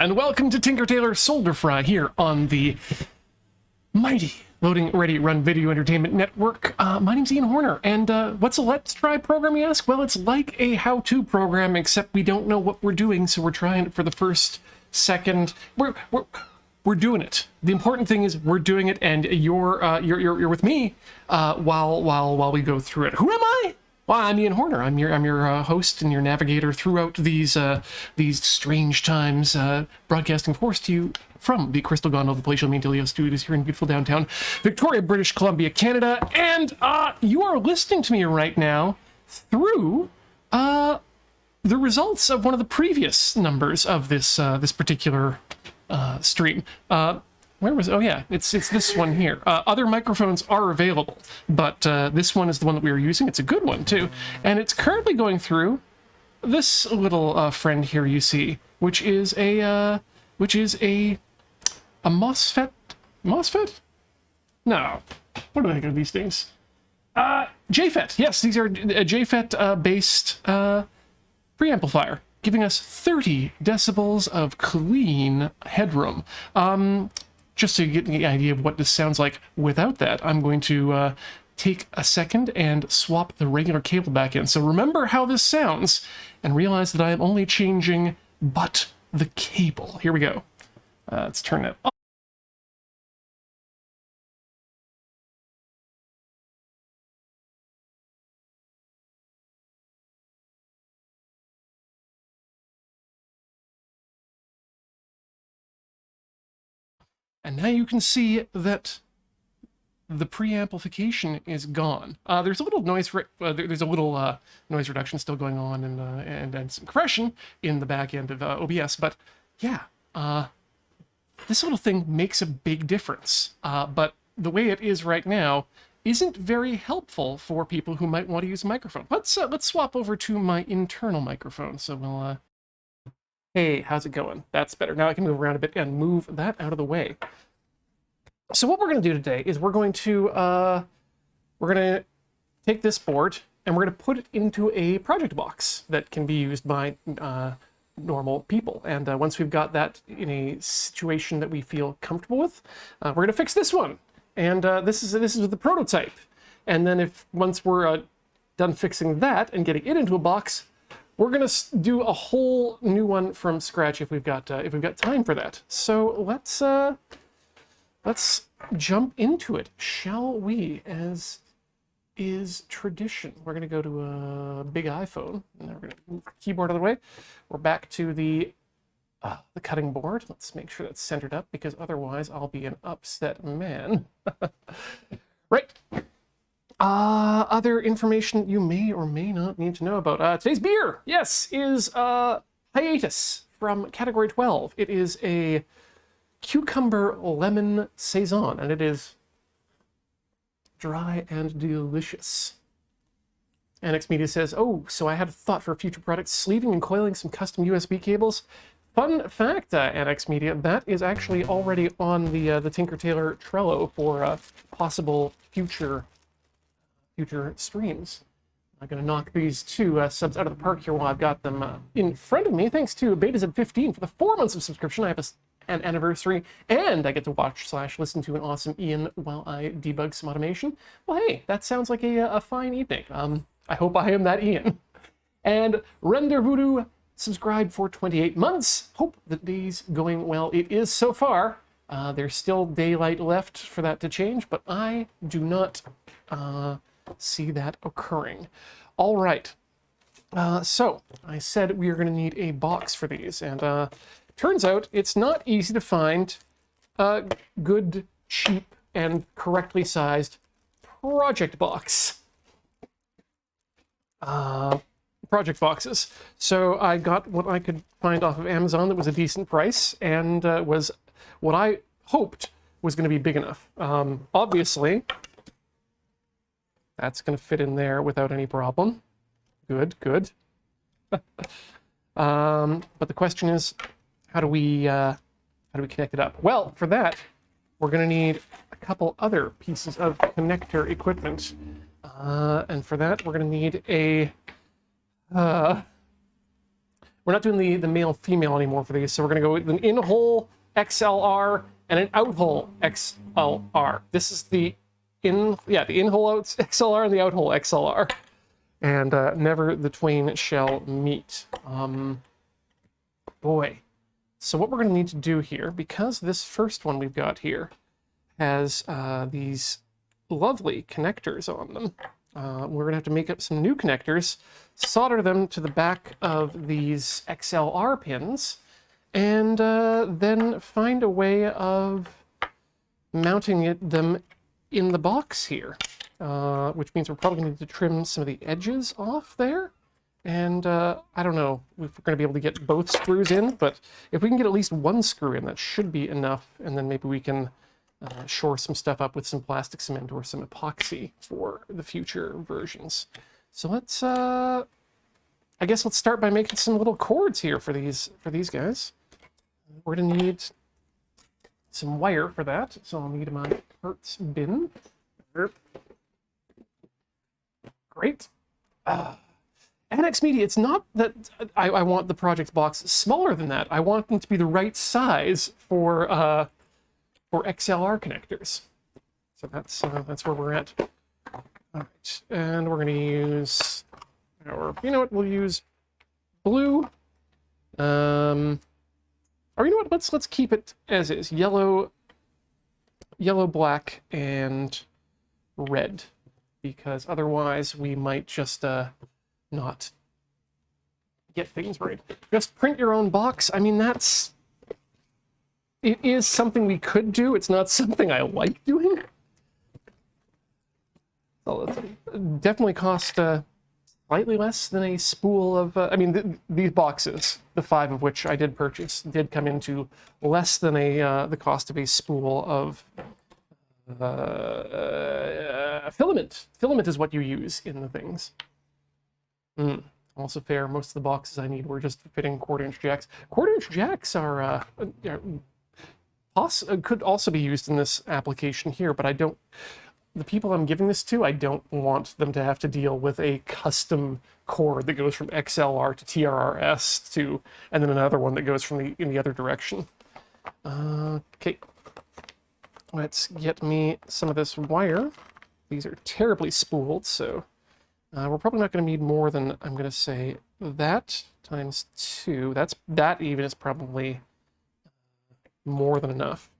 and welcome to Tinker Tailor Solder Fry here on the mighty Loading Ready Run Video Entertainment Network. My name's Ian Horner, and what's a Let's Try program, you ask? Well, it's like a how-to program, except we don't know what we're doing, so we're trying it for the first second. We're doing it. The important thing is we're doing it, and you're with me while we go through it. Who am I? Well, I'm Ian Horner. I'm your host and your navigator throughout these strange times, broadcasting, of course, to you from the Crystal Gondola, the Palatial Mantilio Studios here in beautiful downtown Victoria, British Columbia, Canada. And you are listening to me right now through the results of one of the previous numbers of this particular stream. Where was it? Oh yeah, it's this one here. Other microphones are available, but this one is the one that we are using. It's a good one too, and it's currently going through this little friend here you see, which is a MOSFET. MOSFET? No. What are the heck are these things? JFET. Yes, these are a JFET based preamplifier, giving us 30 decibels of clean headroom. Just to get the idea of what this sounds like without that, I'm going to take a second and swap the regular cable back in. So remember how this sounds, and realize that I am only changing but the cable. Here we go. Let's turn that off. And now you can see that the preamplification is gone. There's a little noise. There's a little noise reduction still going on, and some compression in the back end of OBS. But yeah, this little thing makes a big difference. But the way it is right now isn't very helpful for people who might want to use a microphone. Let's swap over to my internal microphone. So we'll. Hey, how's it going? That's better. Now I can move around a bit and move that out of the way. So what we're going to do today is we're going to take this board and we're going to put it into a project box that can be used by normal people. And once we've got that in a situation that we feel comfortable with, we're going to fix this one. And this is the prototype. And then once we're done fixing that and getting it into a box, we're gonna do a whole new one from scratch if we've got time for that. So let's jump into it, shall we? As is tradition, we're gonna go to a big iPhone, and then we're gonna move the keyboard out of the way. We're back to the cutting board. Let's make sure that's centered up, because otherwise I'll be an upset man. Right. Other information you may or may not need to know about. Today's beer, yes, is Hiatus from Category 12. It is a cucumber lemon saison, and it is dry and delicious. Annex Media says, oh, so I had a thought for a future product, sleeving and coiling some custom USB cables. Fun fact, Annex Media, that is actually already on the Tinker Tailor Trello for possible future streams. I'm going to knock these two subs out of the park here while I've got them in front of me. Thanks to BetaZ15 for the 4 months of subscription. I have an anniversary, and I get to watch/listen to an awesome Ian while I debug some automation. Well, hey, that sounds like a fine evening. I hope I am that Ian. And Render Voodoo subscribed for 28 months. Hope the day's going well. It is so far. There's still daylight left for that to change, but I do not see that occurring. All right. So I said we are going to need a box for these, and turns out it's not easy to find a good, cheap, and correctly sized project box. Project boxes. So I got what I could find off of Amazon that was a decent price, and was what I hoped was going to be big enough. Obviously, that's going to fit in there without any problem. Good, good. But the question is, how do we connect it up? Well, for that, we're going to need a couple other pieces of connector equipment. And for that, we're going to need a we're not doing the male-female anymore for these, so we're going to go with an in-hole XLR and an out-hole XLR. This is the in-hole XLR and the out-hole XLR. And never the twain shall meet. Boy. So what we're going to need to do here, because this first one we've got here has these lovely connectors on them, we're going to have to make up some new connectors, solder them to the back of these XLR pins, and then find a way of mounting them in the box here, which means we're probably going to need to trim some of the edges off there. And I don't know if we're going to be able to get both screws in, but if we can get at least one screw in, that should be enough. And then maybe we can shore some stuff up with some plastic cement or some epoxy for the future versions. So let's, I guess let's start by making some little cords here for these guys. We're going to need some wire for that, so I'll need my parts bin. Great. Annex Media, it's not that I want the project box smaller than that. I want them to be the right size for XLR connectors. So that's where we're at. All right, and we're going to use our, you know what, we'll use blue. Or you know what, let's keep it as is. Yellow, black, and red. Because otherwise we might just not get things right. Just print your own box. I mean, it is something we could do. It's not something I like doing. So it definitely cost slightly less than a spool of, I mean, these boxes, the 5 of which I did purchase, did come into less than the cost of a spool of filament. Filament is what you use in the things. Also fair, most of the boxes I need were just fitting quarter-inch jacks. Quarter-inch jacks are could also be used in this application here, but I don't. The people I'm giving this to, I don't want them to have to deal with a custom cord that goes from XLR to TRRS to, and then another one that goes from in the other direction. Okay, let's get me some of this wire. These are terribly spooled, so. We're probably not going to need more than, I'm going to say, that times 2. That even is probably more than enough.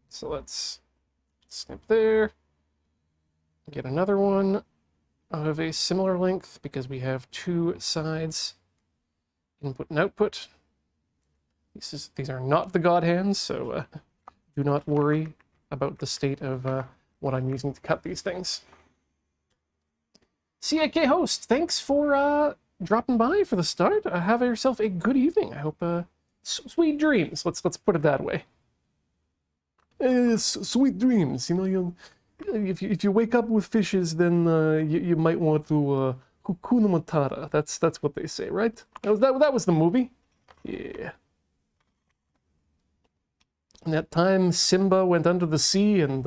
So let's snip there. Get another one of a similar length, because we have 2 sides, input and output. These are not the God hands, so do not worry about the state of what I'm using to cut these things. CIK host, thanks for dropping by for the start. Have yourself a good evening. I hope sweet dreams. Let's put it that way. Sweet dreams. You know, if you wake up with fishes, then you might want to Hakuna Matata. That's what they say, right? That was the movie. Yeah. And that time Simba went under the sea and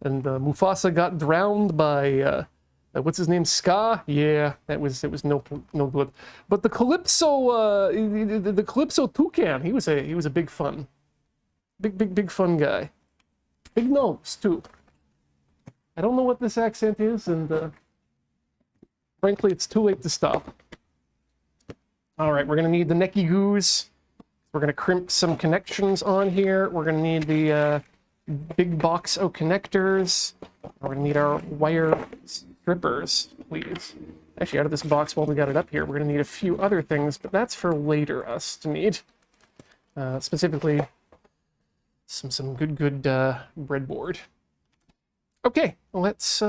Mufasa got drowned by. What's his name? Scar? Yeah, it was no good. But the Calypso, the Calypso toucan, he was a big fun, big fun guy. Big nose too. I don't know what this accent is, and frankly, it's too late to stop. All right, we're gonna need the necky goos. We're gonna crimp some connections on here. We're gonna need the big box O connectors. We're gonna need our wire strippers, please. Actually, out of this box, while we got it up here, we're going to need a few other things, but that's for later us to need. Specifically, some good breadboard. Okay, let's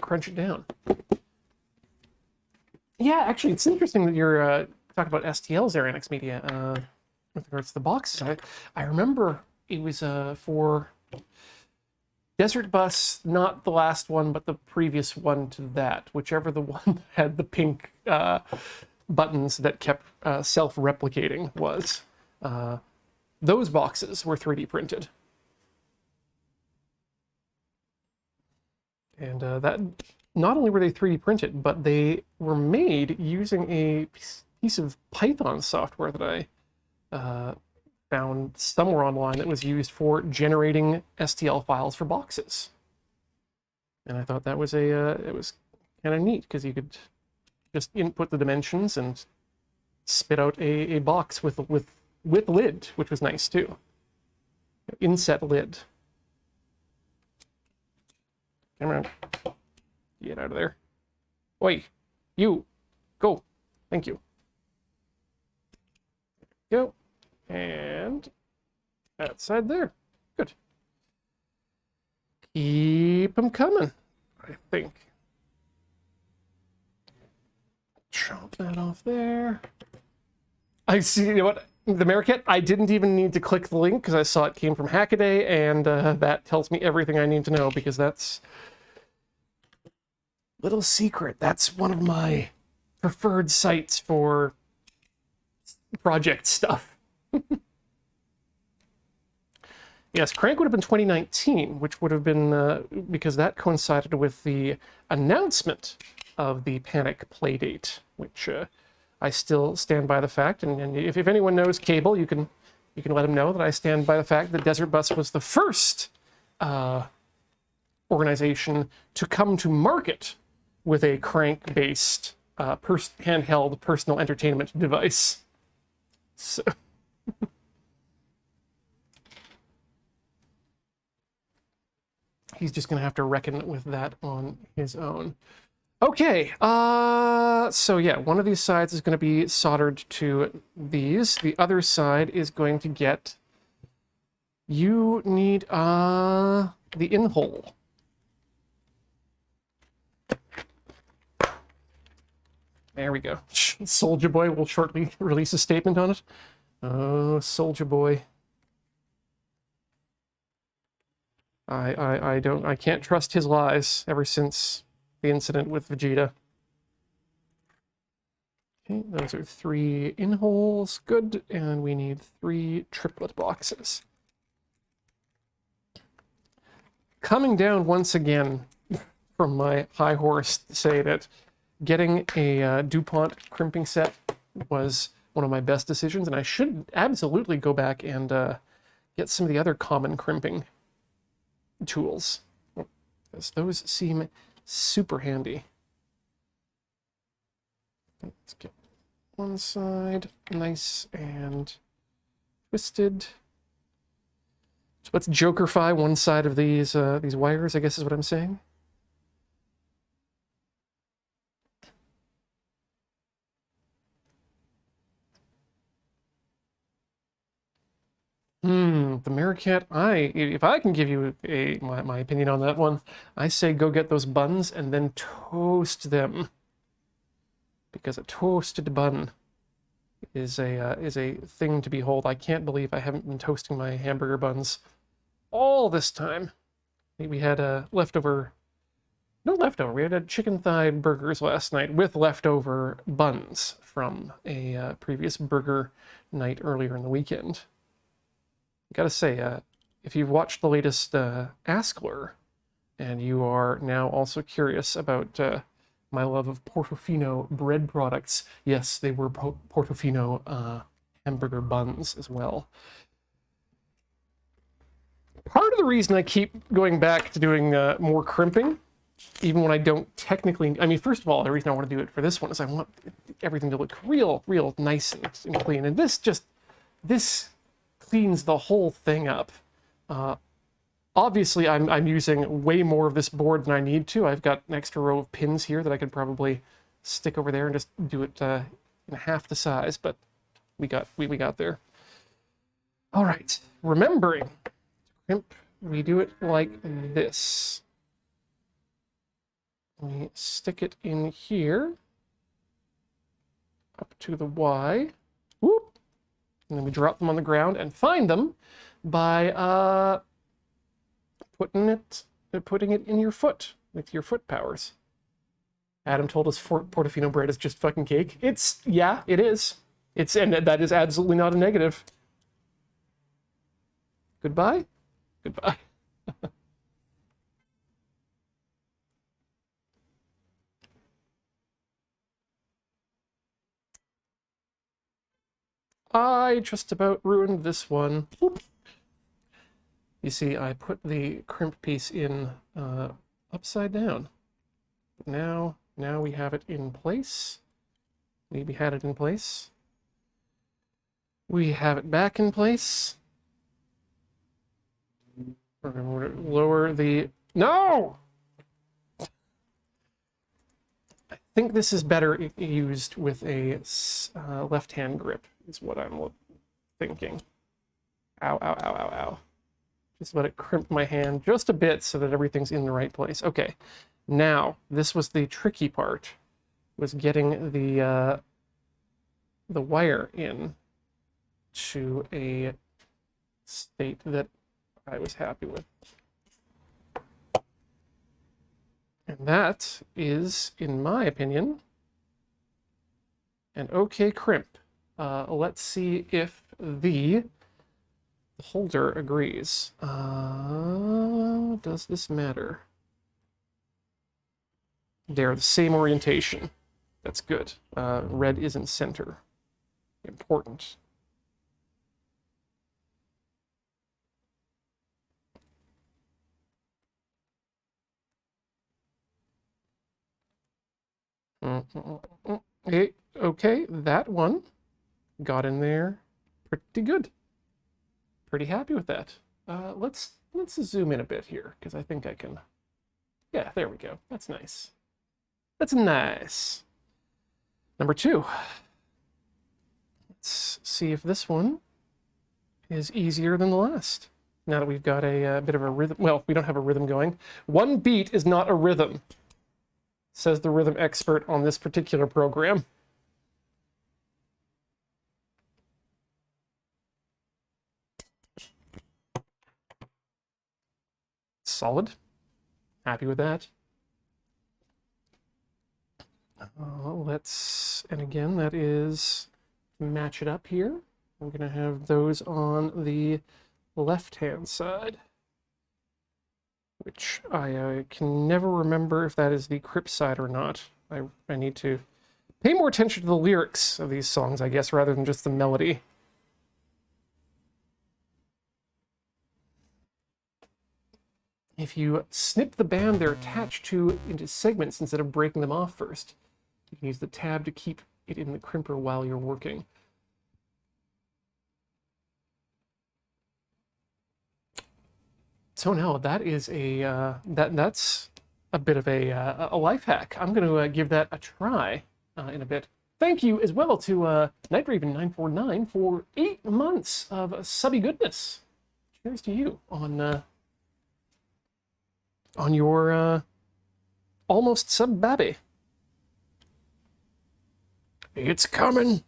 crunch it down. Yeah, actually, it's interesting that you're talking about STLs there, Annex Media, with regards to the boxes. I remember it was for Desert Bus, not the last one, but the previous one to that, whichever the one had the pink buttons that kept self-replicating was. Those boxes were 3D printed. And that not only were they 3D printed, but they were made using a piece of Python software that I found somewhere online that was used for generating STL files for boxes. And I thought that was it was kind of neat because you could just input the dimensions and spit out a box with lid, which was nice too. Inset lid. Come on. Get out of there. Oi, you. Go. Thank you. Go. And that side there. Good. Keep them coming, I think. Chop that off there. I see, you know what? The Marikit, I didn't even need to click the link because I saw it came from Hackaday, and that tells me everything I need to know because that's... Little secret, that's one of my preferred sites for project stuff. Yes, Crank would have been 2019, which would have been, because that coincided with the announcement of the Panic Playdate, which I still stand by the fact, and if anyone knows Cable, you can let him know that I stand by the fact that Desert Bus was the first organization to come to market with a crank-based handheld personal entertainment device. So... he's just going to have to reckon with that on his own. Okay, so yeah, one of these sides is going to be soldered to these. The other side is going to get... You need the in-hole. There we go. Soulja Boy will shortly release a statement on it. Oh, Soulja Boy. I can't trust his lies ever since the incident with Vegeta. Okay, those are 3 in-holes. Good. And we need 3 triplet boxes. Coming down once again from my high horse to say that getting a DuPont crimping set was one of my best decisions, and I should absolutely go back and get some of the other common crimping tools, because those seem super handy. Let's get one side nice and twisted. So let's jokerify one side of these wires, I guess is what I'm saying. The Marikit, if I can give you my opinion on that one, I say go get those buns and then toast them. Because a toasted bun is a thing to behold. I can't believe I haven't been toasting my hamburger buns all this time. We had we had chicken thigh burgers last night with leftover buns from a previous burger night earlier in the weekend. Gotta say, if you've watched the latest Askler, and you are now also curious about my love of Portofino bread products, yes, they were Portofino hamburger buns as well. Part of the reason I keep going back to doing more crimping, even when I don't technically... I mean, first of all, the reason I want to do it for this one is I want everything to look real nice and clean. And this cleans the whole thing up. Obviously, I'm using way more of this board than I need to. I've got an extra row of pins here that I could probably stick over there and just do it in half the size, but we got there. All right, remembering, crimp, we do it like this. We stick it in here, up to the Y, whoop, and then we drop them on the ground and find them by putting it in your foot with your foot powers. Adam told us Portofino bread is just fucking cake. Yeah, it is. And that is absolutely not a negative. Goodbye? Goodbye. I just about ruined this one. Whoop. You see, I put the crimp piece in upside down. Now we have it in place. Maybe had it in place. We have it back in place. We're going to lower the... No! I think this is better used with a left-hand grip, is what I'm thinking. Ow, ow, ow, ow, ow. Just let it crimp my hand just a bit so that everything's in the right place. Okay, now, this was the tricky part, was getting the wire in to a state that I was happy with. And that is, in my opinion, an okay crimp. Let's see if the holder agrees. Does this matter? They're the same orientation. That's good. Red is in center. Important. Okay, that one got in there pretty good. Pretty happy with that. Let's zoom in a bit here, because I think I can... Yeah, there we go. That's nice. That's nice. Number 2. Let's see if this one is easier than the last. Now that we've got a bit of a rhythm... Well, we don't have a rhythm going. One beat is not a rhythm, says the rhythm expert on this particular program. Solid. Happy with that. And again, that is match it up here. I'm going to have those on the left-hand side, which I can never remember if that is the crypt side or not. I need to pay more attention to the lyrics of these songs, I guess, rather than just the melody. If you snip the band they're attached to into segments instead of breaking them off first, you can use the tab to keep it in the crimper while you're working. So now that is that's a bit of a life hack. I'm going to give that a try in a bit. Thank you as well to Night Raven 949 for 8 months of subby goodness. Cheers to you on your almost sub babby. It's coming.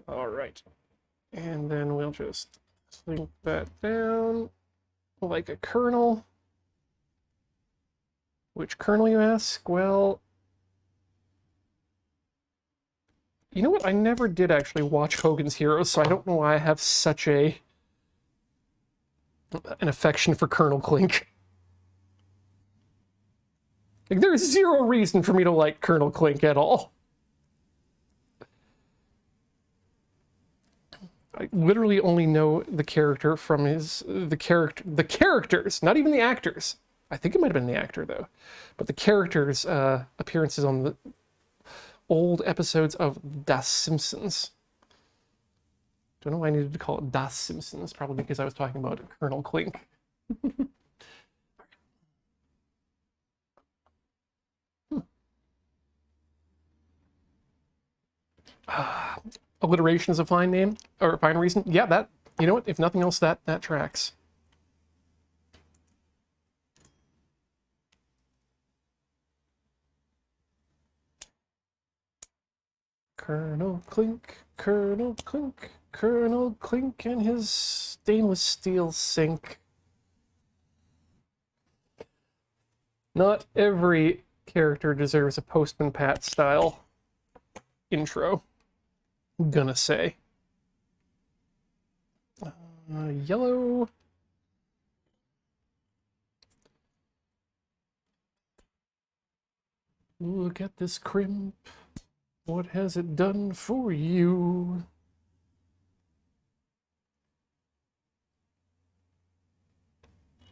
All right. And then we'll just sink that down like a kernel. Which kernel, you ask? Well, you know what? I never did actually watch Hogan's Heroes, so I don't know why I have such an affection for Colonel Klink. Like, there is zero reason for me to like Colonel Klink at all. I literally only know the character from the characters, not even the actors. I think it might have been the actor though, but the characters' appearances on the old episodes of Das Simpsons. Don't know why I needed to call it Das Simpsons. Probably because I was talking about Colonel Klink. Alliteration is a fine name, or a fine reason. Yeah, that, you know what, if nothing else, that tracks. Colonel Klink, Colonel Klink, Colonel Klink and his stainless steel sink. Not every character deserves a Postman Pat style intro. I'm gonna say. Yellow. Look at this crimp. What has it done for you?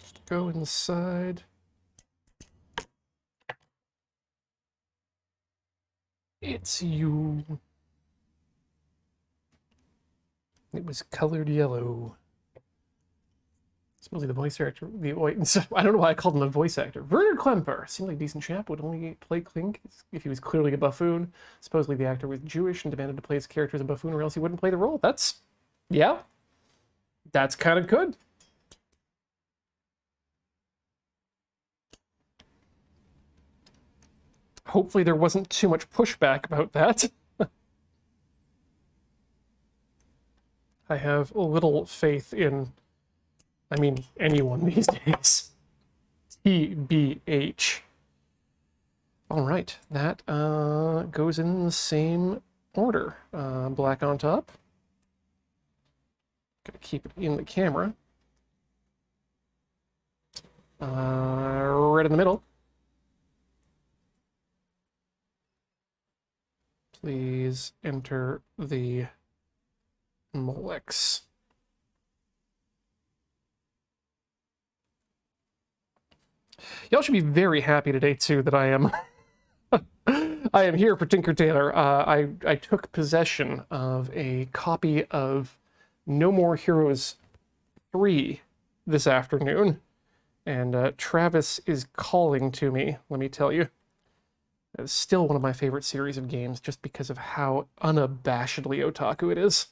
Just go inside. It's you. It was colored yellow. Supposedly the voice actor, I don't know why I called him a voice actor. Werner Klemperer seemed like a decent chap, would only play Klink if he was clearly a buffoon. Supposedly the actor was Jewish and demanded to play his character as a buffoon or else he wouldn't play the role. Yeah, that's kind of good. Hopefully there wasn't too much pushback about that. I have little faith in, anyone these days. TBH. All right, that goes in the same order. Black on top. Gotta keep it in the camera. Red in the middle. Please enter the Molex. Y'all should be very happy today too that I am I am here for Tinker Tailor. I took possession of a copy of No More Heroes 3 this afternoon, and Travis is calling to me, let me tell you. It's still one of my favorite series of games just because of how unabashedly otaku it is.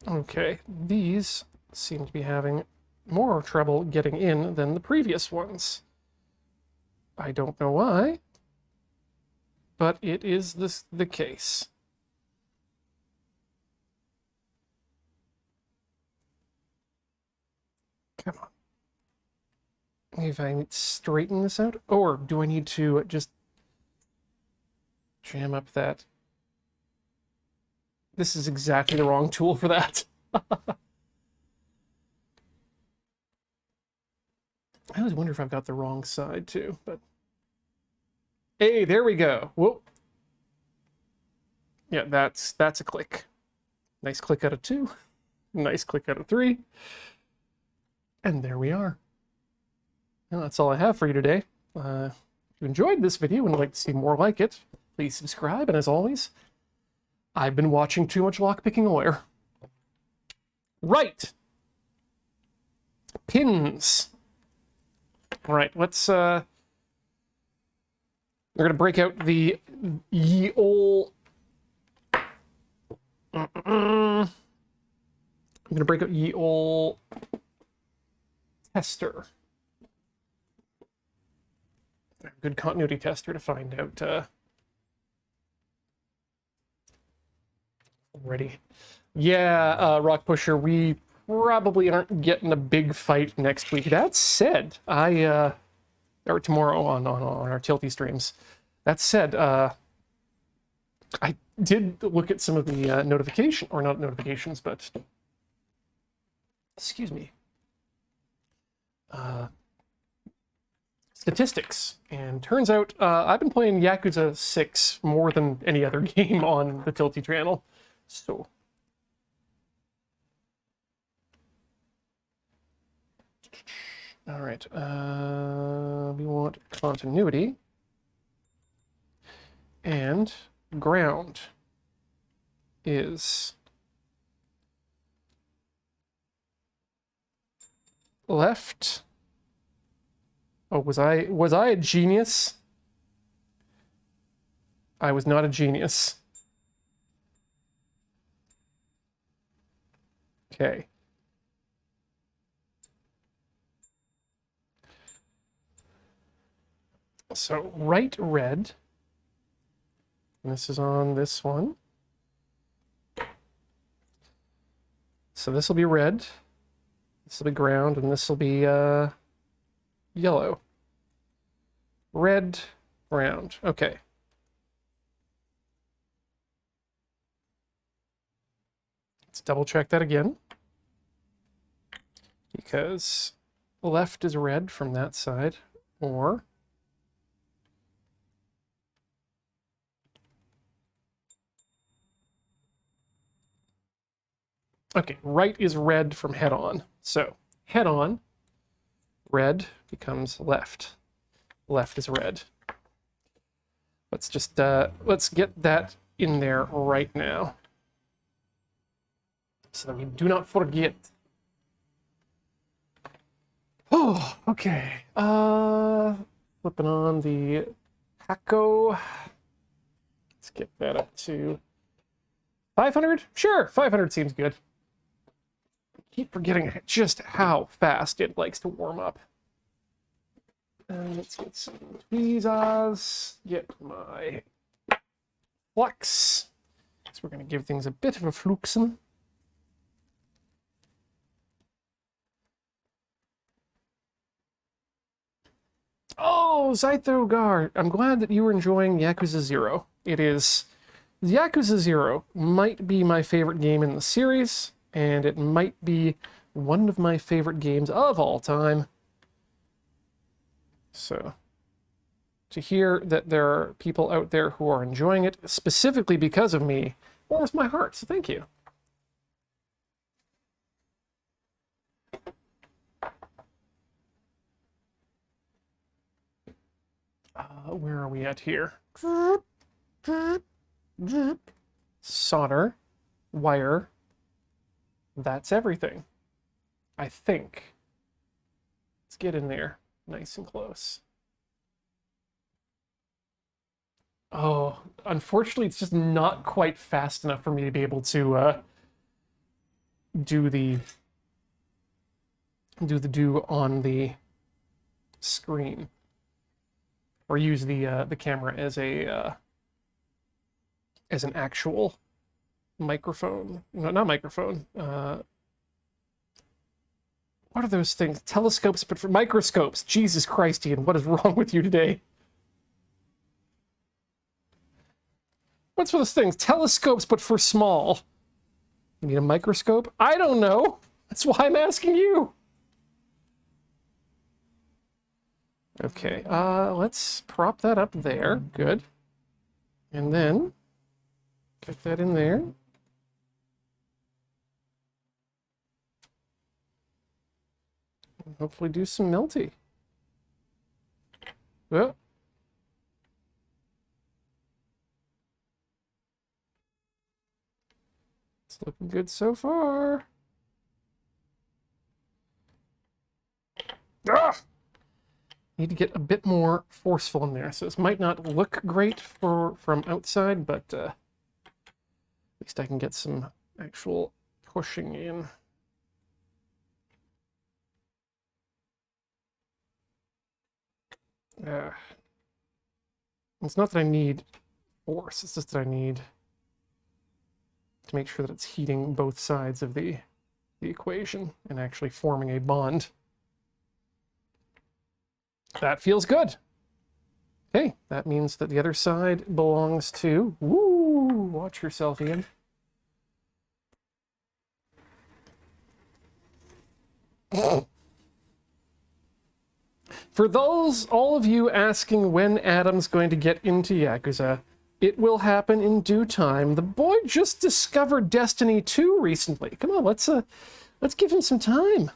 Okay, these seem to be having more trouble getting in than the previous ones. I don't know why, but it is the case. Come on. If I straighten this out, or do I need to just jam up that? This is exactly the wrong tool for that. I always wonder if I've got the wrong side too, but hey, there we go. Whoa. Yeah, that's a click. Nice click out of 2. Nice click out of 3. And there we are. And that's all I have for you today. If you enjoyed this video and would like to see more like it, please subscribe. And as always, I've been watching too much lockpicking aware. Right. Pins. All right, let's we're gonna break out the ye ol'. I'm gonna break out ye ol' tester. Good continuity tester to find out. Ready? Yeah, Rock Pusher, we probably aren't getting a big fight next week. That said, or tomorrow on our Tilty streams. That said, I did look at some of the not notifications, but excuse me, statistics, and turns out I've been playing Yakuza 6 more than any other game on the Tilty channel. So all right, we want continuity and ground is left. Oh, was I a genius? I was not a genius. Okay. So right red. And this is on this one. So this will be red. This will be ground, and this will be yellow. Red, ground. Okay. Let's double check that again. because left is red from that side, or okay, right is red from head on. So head on, red becomes left. Left is red. Let's just let's get that in there right now, so that we do not forget. Oh, okay. Flipping on the Paco. Let's get that up to 500. Sure, 500 seems good. I keep forgetting just how fast it likes to warm up. And let's get some tweezers. Get my flux. So we're going to give things a bit of a fluxen. Oh, Zythogar, I'm glad that you were enjoying Yakuza 0. It is... Yakuza 0 might be my favorite game in the series, and it might be one of my favorite games of all time. So, to hear that there are people out there who are enjoying it, specifically because of me, warms my heart, so thank you. Where are we at here? Solder, wire, that's everything, I think. Let's get in there nice and close. Oh, unfortunately, it's just not quite fast enough for me to be able to do the do on the screen, or use the camera as a as an actual microphone. No, not microphone. What are those things? Telescopes, but for microscopes. Jesus Christ, Ian, what is wrong with you today? What's with those things? Telescopes, but for small. You need a microscope? I don't know. That's why I'm asking you. Okay, let's prop that up there. Good. And then get that in there. And hopefully do some melty. Well, it's looking good so far. Ah! Need to get a bit more forceful in there. So this might not look great from outside, but at least I can get some actual pushing in. It's not that I need force, it's just that I need to make sure that it's heating both sides of the equation and actually forming a bond. That feels good. Okay, that means that the other side belongs to... Woo! Watch yourself, Ian. For those, all of you asking when Adam's going to get into Yakuza, it will happen in due time. The boy just discovered Destiny 2 recently. Come on, let's give him some time.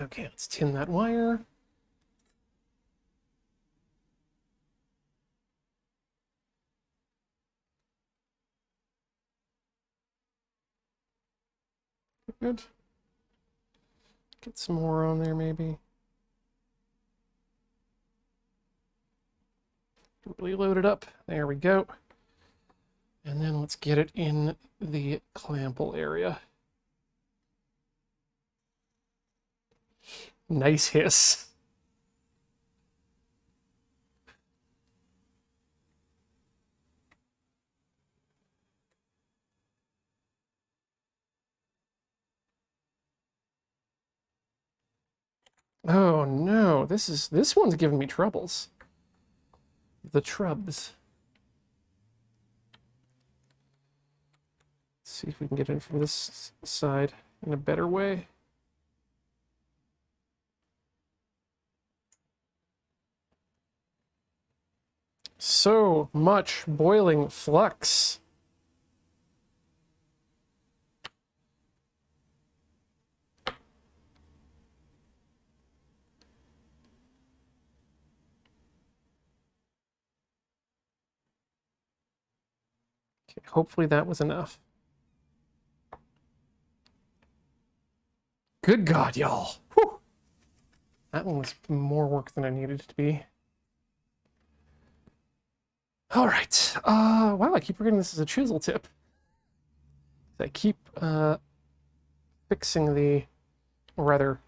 Okay, let's tin that wire. Good. Get some more on there, maybe. Really load it up. There we go. And then let's get it in the clample area. Nice hiss. Oh no, this one's giving me troubles. The trubs. see if we can get in from this side in a better way. So much boiling flux. Okay, hopefully that was enough. Good God, y'all. Whew. That one was more work than I needed it to be. All right. Wow, I keep forgetting this is a chisel tip. I keep fixing the, or rather,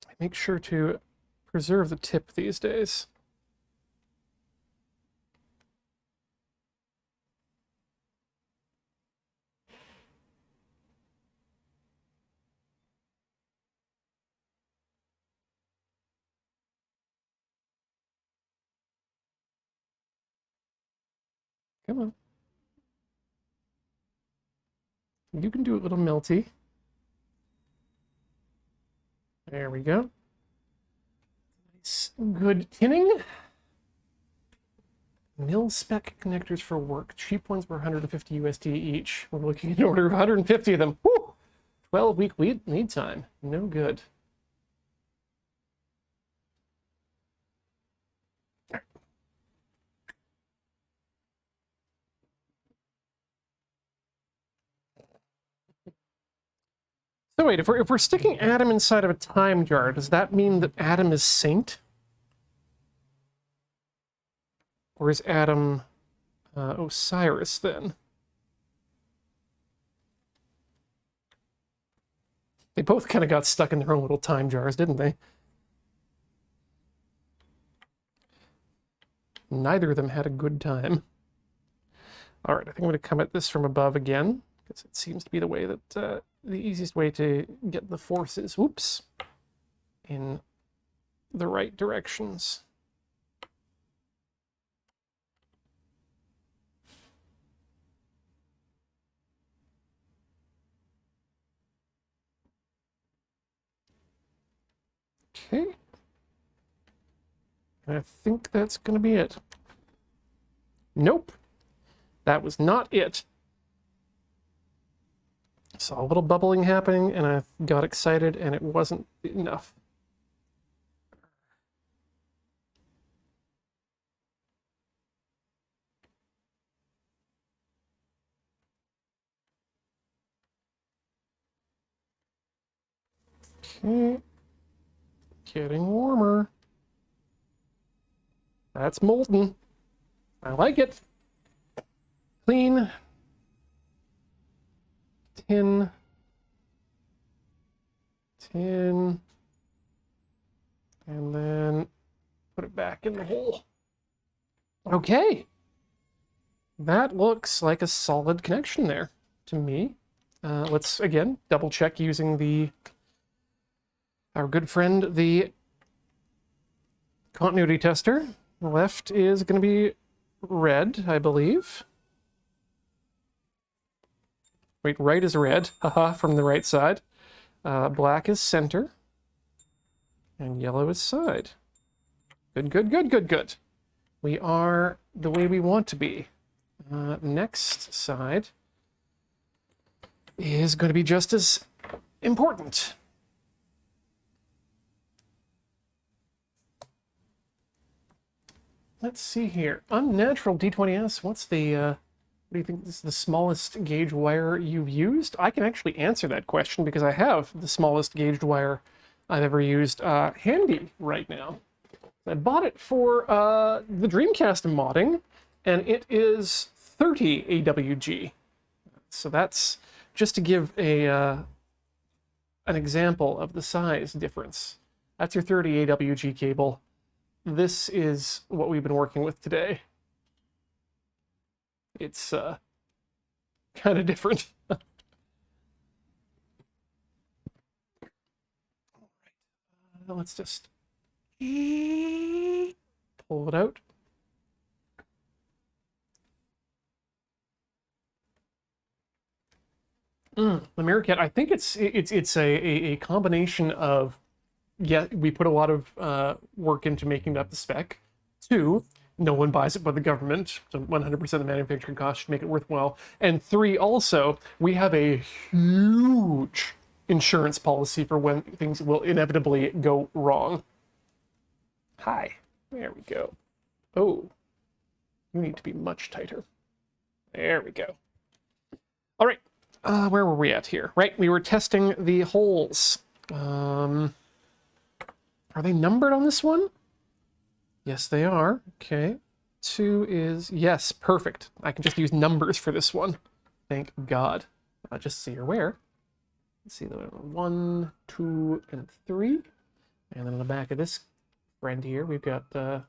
I make sure to preserve the tip these days. Come on. You can do a little melty. There we go. Nice, good tinning. Mil-spec connectors for work. Cheap ones were 150 USD each. We're looking at an order of 150 of them. Woo! 12-week lead time. No good. So wait, if we're sticking Adam inside of a time jar, does that mean that Adam is saint? Or is Adam Osiris then? They both kind of got stuck in their own little time jars, didn't they? Neither of them had a good time. All right, I think I'm going to come at this from above again, because it seems to be the way that the easiest way to get the forces, whoops, in the right directions. Okay. I think that's going to be it. Nope. That was not it. Saw a little bubbling happening, and I got excited, and it wasn't enough. Okay. Getting warmer. That's molten. I like it. Clean. Tin. Tin. And then put it back in the hole. Okay. That looks like a solid connection there to me. Let's, again, double check using our good friend, the continuity tester. Left is going to be red, I believe. Wait, right is red, haha, from the right side. Black is center. And yellow is side. Good, good, good, good, good. We are the way we want to be. Next side is going to be just as important. Let's see here. Unnatural D20S, what's the, what do you think is the smallest gauge wire you've used? I can actually answer that question because I have the smallest gauged wire I've ever used handy right now. I bought it for the Dreamcast modding, and it is 30 AWG. So that's just to give an example of the size difference. That's your 30 AWG cable. This is what we've been working with today. It's kind of different. Let's just pull it out. The Meerkat, I think it's a combination of, yeah, we put a lot of work into making up the spec. 2, no one buys it but the government, so 100% of the manufacturing cost should make it worthwhile. And 3, also, we have a huge insurance policy for when things will inevitably go wrong. Hi. There we go. Oh, you need to be much tighter. There we go. All right. Where were we at here? Right, we were testing the holes. Are they numbered on this one? Yes, they are. Okay. 2 is... Yes, perfect. I can just use numbers for this one. Thank God. Just so you're aware. Let's see, the 1, 2, and 3. And then on the back of this friend here, we've got 1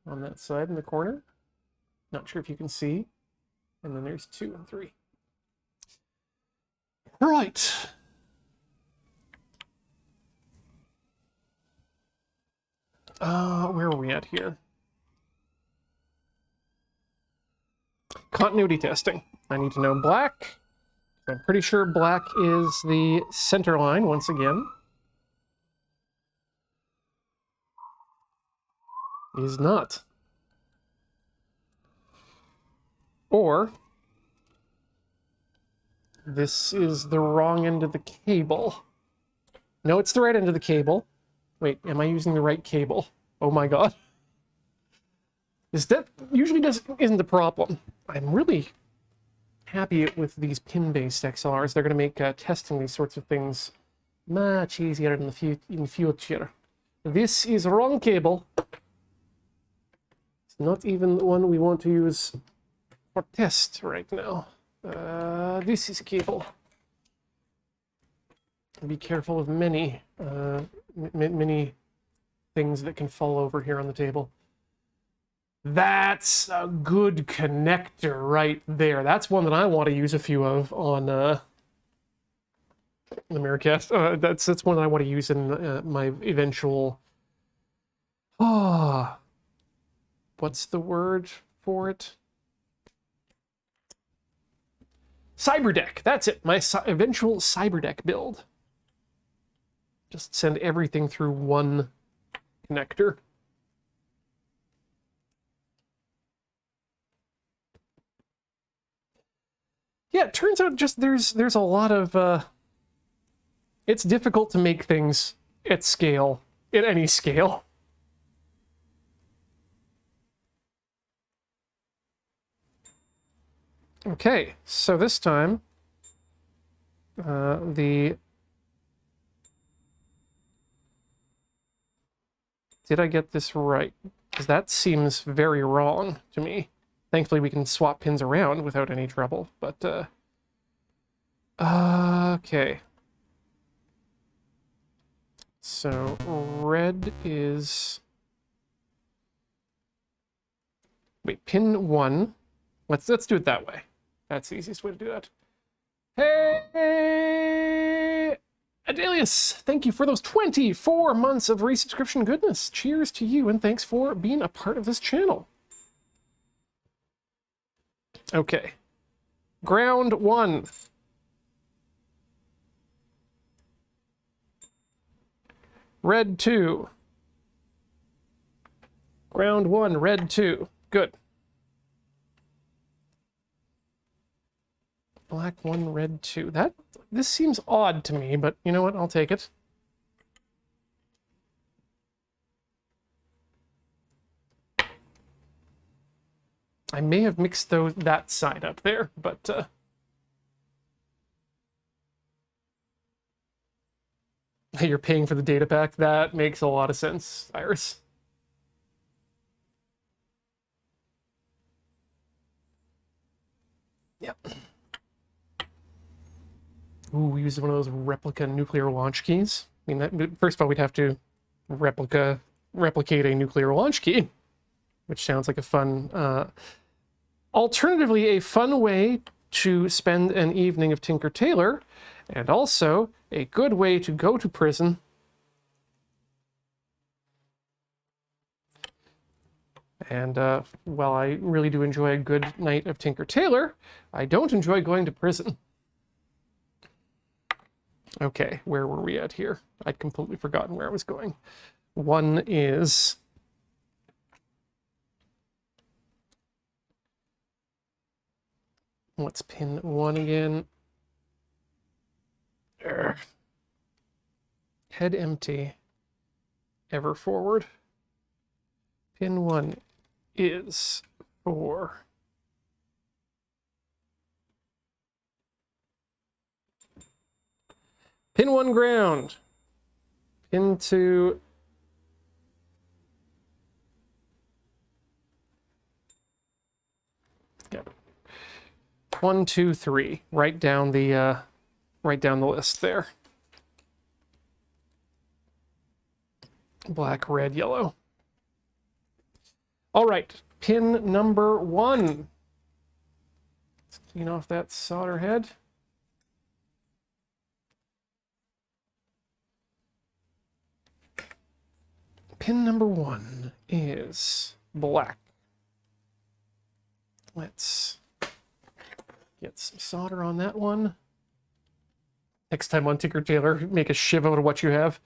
on that side in the corner. Not sure if you can see. And then there's 2 and 3. Right. Where are we at here? Continuity testing. I need to know black. I'm pretty sure black is the center line once again. Is not. Or this is the wrong end of the cable. No, it's the right end of the cable. Wait, am I using the right cable? Oh my God. That usually isn't the problem. I'm really happy with these pin-based XLRs. They're going to make testing these sorts of things much easier in the future. This is wrong cable. It's not even the one we want to use for test right now. This is cable. Be careful of many things that can fall over here on the table. That's a good connector right there. That's one that I want to use a few of on the Miracast. That's one that I want to use in my eventual... what's the word for it? Cyberdeck. That's it. My eventual Cyberdeck build. Just send everything through one connector. Yeah, it turns out just there's a lot of it's difficult to make things at scale, at any scale. Okay, so this time did I get this right? Because that seems very wrong to me. Thankfully, we can swap pins around without any trouble, but, okay. So, red is... Wait, pin 1. Let's do it that way. That's the easiest way to do that. Hey! Adelius, thank you for those 24 months of resubscription goodness. Cheers to you, and thanks for being a part of this channel. Okay. Ground 1. Red 2. Ground 1, red 2. Good. Black 1, red 2. This seems odd to me, but you know what? I'll take it. I may have mixed that side up there, but you're paying for the data pack. That makes a lot of sense, Iris. Yep. Ooh, we use one of those replica nuclear launch keys. I mean, first of all, we'd have to replicate a nuclear launch key, which sounds like a fun... alternatively, a fun way to spend an evening of Tinker Tailor, and also a good way to go to prison. And while I really do enjoy a good night of Tinker Tailor, I don't enjoy going to prison. Okay, where were we at here? I'd completely forgotten where I was going. One is... What's pin 1 again? Urgh. Head empty. Ever forward. Pin 1 is for... Pin 1 ground. Pin 2... Yep. 1, 2, 3. Right down the list there. Black, red, yellow. All right, pin number 1. Let's clean off that solder head. Pin number 1 is black. Let's get some solder on that one. Next time on Tinker Tailor, make a shiv out of what you have.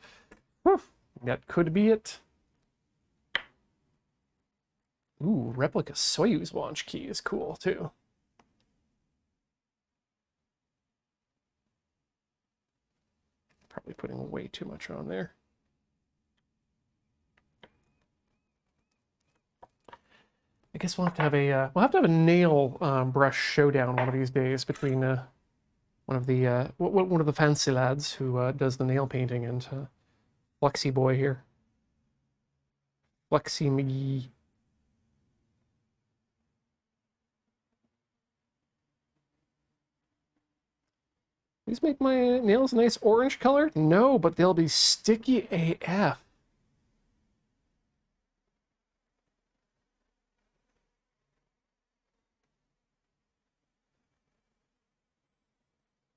Whew, that could be it. Ooh, replica Soyuz launch key is cool too. Probably putting way too much on there. I guess we'll have to have a nail brush showdown one of these days between one of the fancy lads who does the nail painting and Flexi Boy here, Flexi McGee. These make my nails a nice orange color? No, but they'll be sticky AF.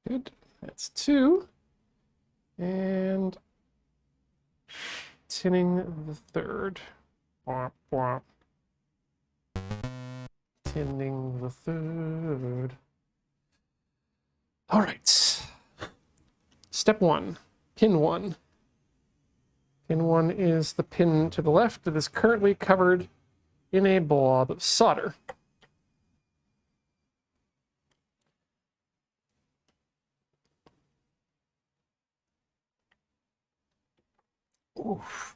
Good. That's 2. And tinning the 3rd. Bwomp, bwomp. Tinning the 3rd. All right. Step 1. Pin 1. Pin 1 is the pin to the left that is currently covered in a blob of solder. Oof.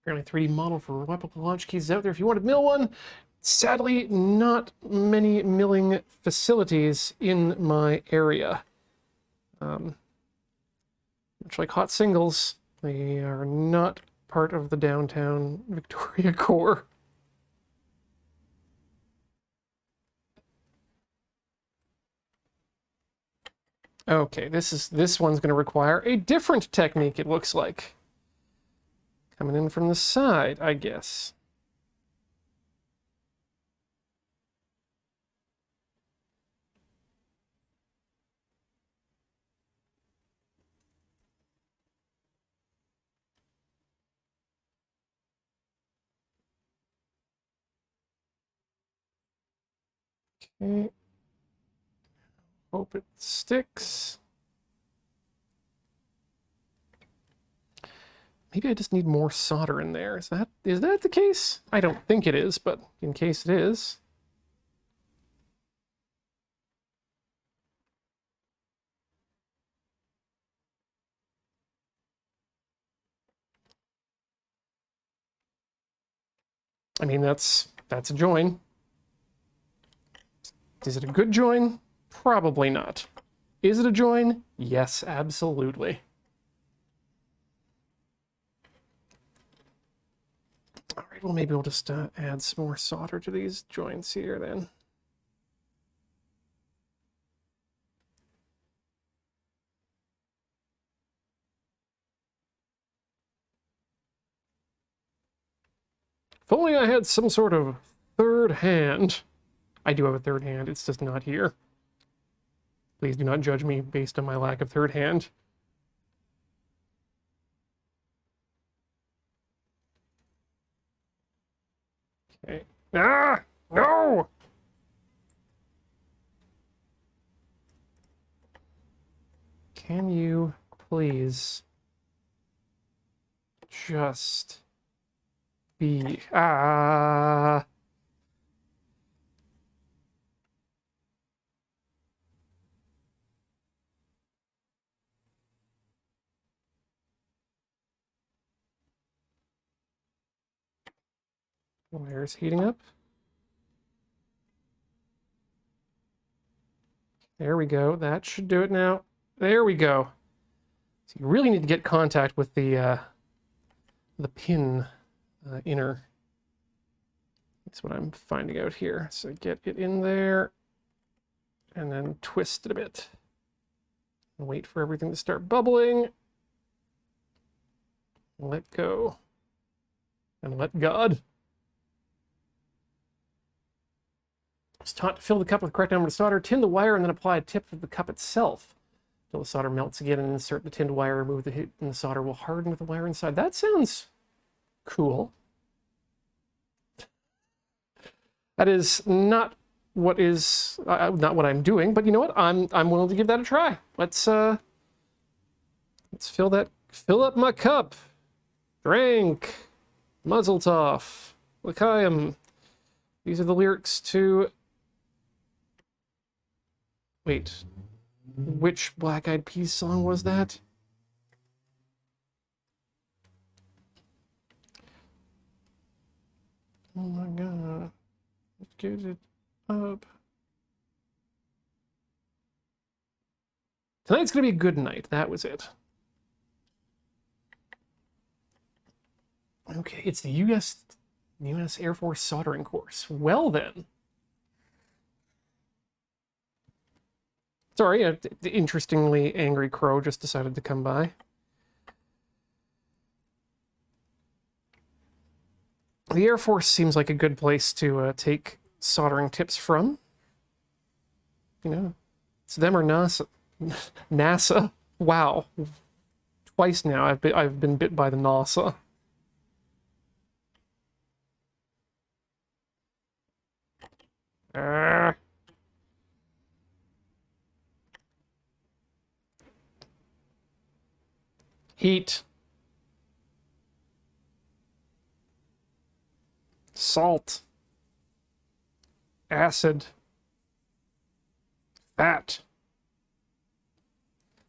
Apparently 3D model for replica launch keys out there if you want to mill one. Sadly, not many milling facilities in my area. Much like hot singles, they are not part of the downtown Victoria core. Okay, this one's going to require a different technique, it looks like. Coming in from the side, I guess. Okay. Hope it sticks. Maybe I just need more solder in there. Is that the case? I don't think it is, but in case it is. I mean, that's a join. Is it a good join? Probably not. Is it a join? Yes, absolutely. All right, well, maybe we'll just add some more solder to these joints here then. If only I had some sort of third hand. I do have a third hand, it's just not here. Please do not judge me based on my lack of third hand. Okay. Ah! No! Can you please just be... Ah! Wire's heating up. There we go. That should do it now. There we go. So you really need to get contact with the pin inner. That's what I'm finding out here. So get it in there and then twist it a bit. And wait for everything to start bubbling. Let go. And let God. It's taught to fill the cup with the correct number of solder, tin the wire, and then apply a tip to the cup itself. Until the solder melts again and insert the tinned wire, remove the heat, and the solder will harden with the wire inside. That sounds cool. That is not what I'm doing, but you know what? I'm willing to give that a try. Let's fill up my cup. Drink. Muzzle toff. L'chaim. These are the lyrics to... Wait. Which Black Eyed Peas song was that? Oh my god. Let's get it up. Tonight's gonna be a good night. That was it. Okay, it's the U.S. Air Force soldering course. Well then. Sorry, the interestingly angry crow just decided to come by. The Air Force seems like a good place to take soldering tips from. You know, it's them or NASA. NASA. Wow. Twice now I've been bit by the NASA. Heat. Salt. Acid. Fat.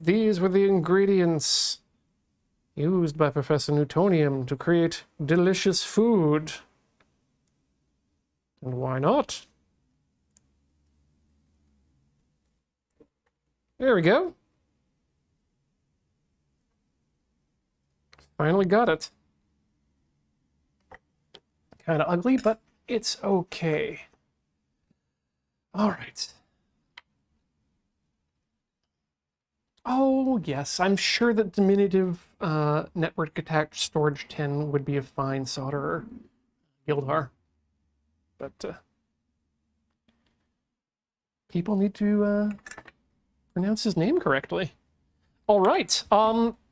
These were the ingredients used by Professor Newtonium to create delicious food. And why not? There we go. Finally got it. Kind of ugly, but it's okay. All right. Oh, yes, I'm sure that diminutive network attached storage 10 would be a fine solderer. Gildar. But people need to pronounce his name correctly. All right,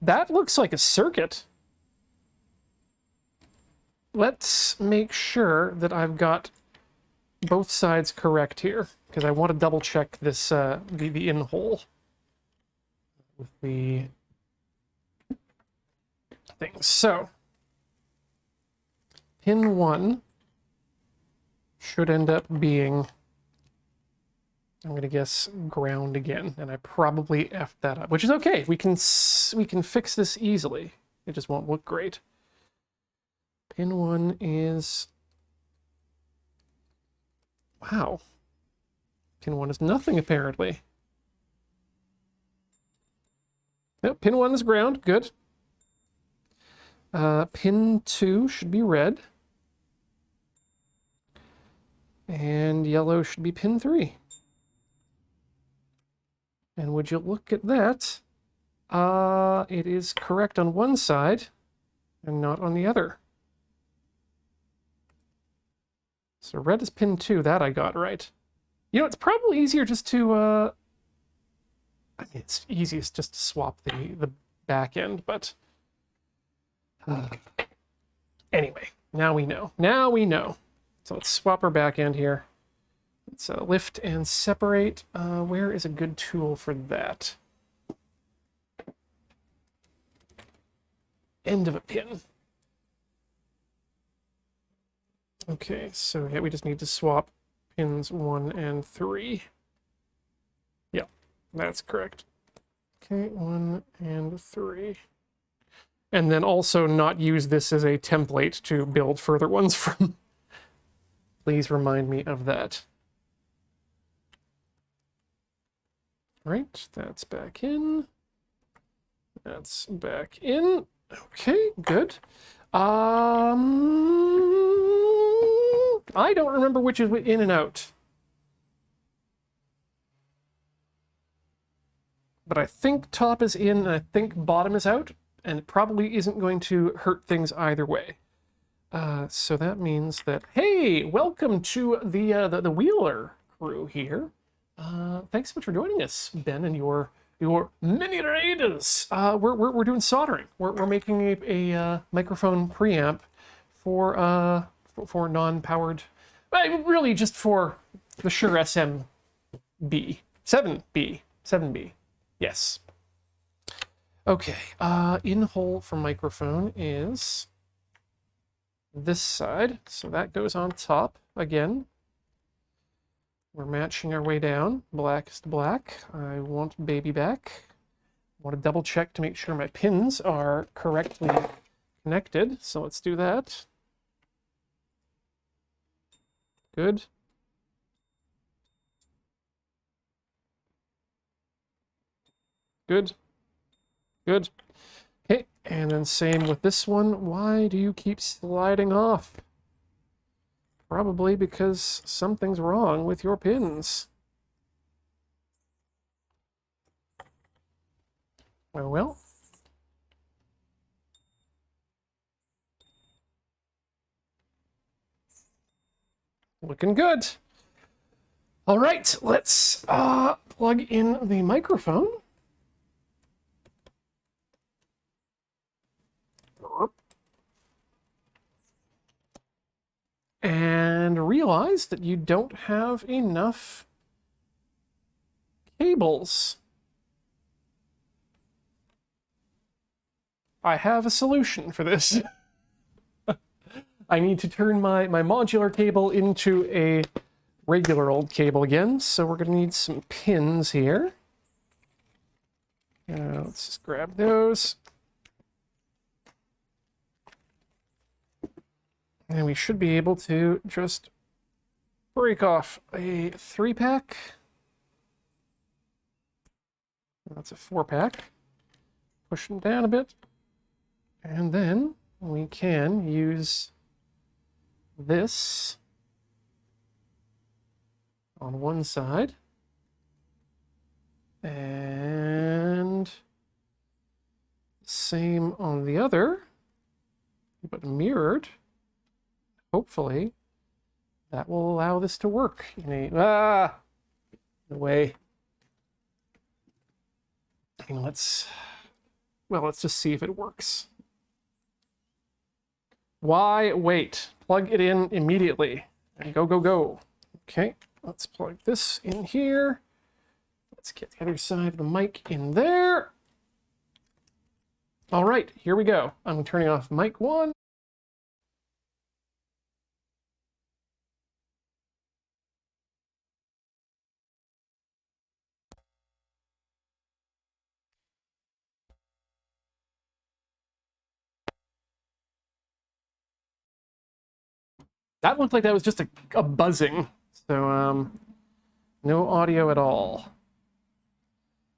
that looks like a circuit. Let's make sure that I've got both sides correct here, because I want to double check this the in hole with the things. So pin 1 should end up being, I'm gonna guess, ground again, and I probably effed that up, which is okay. We can fix this easily. It just won't look great. Pin 1 is... Wow. Pin 1 is nothing, apparently. Nope, pin 1 is ground. Good. Pin 2 should be red. And yellow should be pin 3. And would you look at that? It is correct on one side and not on the other. So red is pin 2, that I got right. You know, it's probably easier just to, I mean, it's easiest just to swap the back end, but... anyway, now we know. Now we know. So let's swap our back end here. Let's lift and separate. Where is a good tool for that? End of a pin. Okay, so yeah, we just need to swap pins 1 and 3. Yeah, that's correct. Okay, 1 and 3. And then also not use this as a template to build further ones from. Please remind me of that. Right, that's back in. That's back in. Okay, good. I don't remember which is in and out. But I think top is in and I think bottom is out, and it probably isn't going to hurt things either way. So that means that, hey, welcome to the Wheeler crew here. Thanks so much for joining us, Ben, and your mini raiders. We're doing soldering. We're making a microphone preamp for non-powered, really just for the Shure SMB 7B. Yes. Okay. In hole for microphone is this side, so that goes on top again. We're matching our way down, blackest black. I want baby back. I want to double check to make sure my pins are correctly connected, so let's do that. Good. Good. Good. Okay, and then same with this one. Why do you keep sliding off? Probably because something's wrong with your pins. Oh well. Looking good. All right, let's plug in the microphone. And realize that you don't have enough cables. I have a solution for this. I need to turn my modular cable into a regular old cable again, so we're going to need some pins here. Let's just grab those. And we should be able to just break off a 3-pack. That's a 4-pack. Push them down a bit. And then we can use this on one side. And same on the other, but mirrored. Hopefully, that will allow this to work in a way. And let's just see if it works. Why wait? Plug it in immediately and go, go, go. Okay, let's plug this in here. Let's get the other side of the mic in there. All right, here we go. I'm turning off mic 1. That looked like that was just a buzzing. So, no audio at all.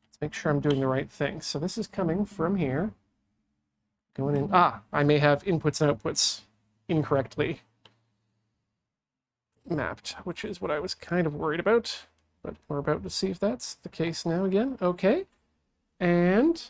Let's make sure I'm doing the right thing. So this is coming from here. Going in. I may have inputs and outputs incorrectly mapped, which is what I was kind of worried about. But we're about to see if that's the case now again. Okay. And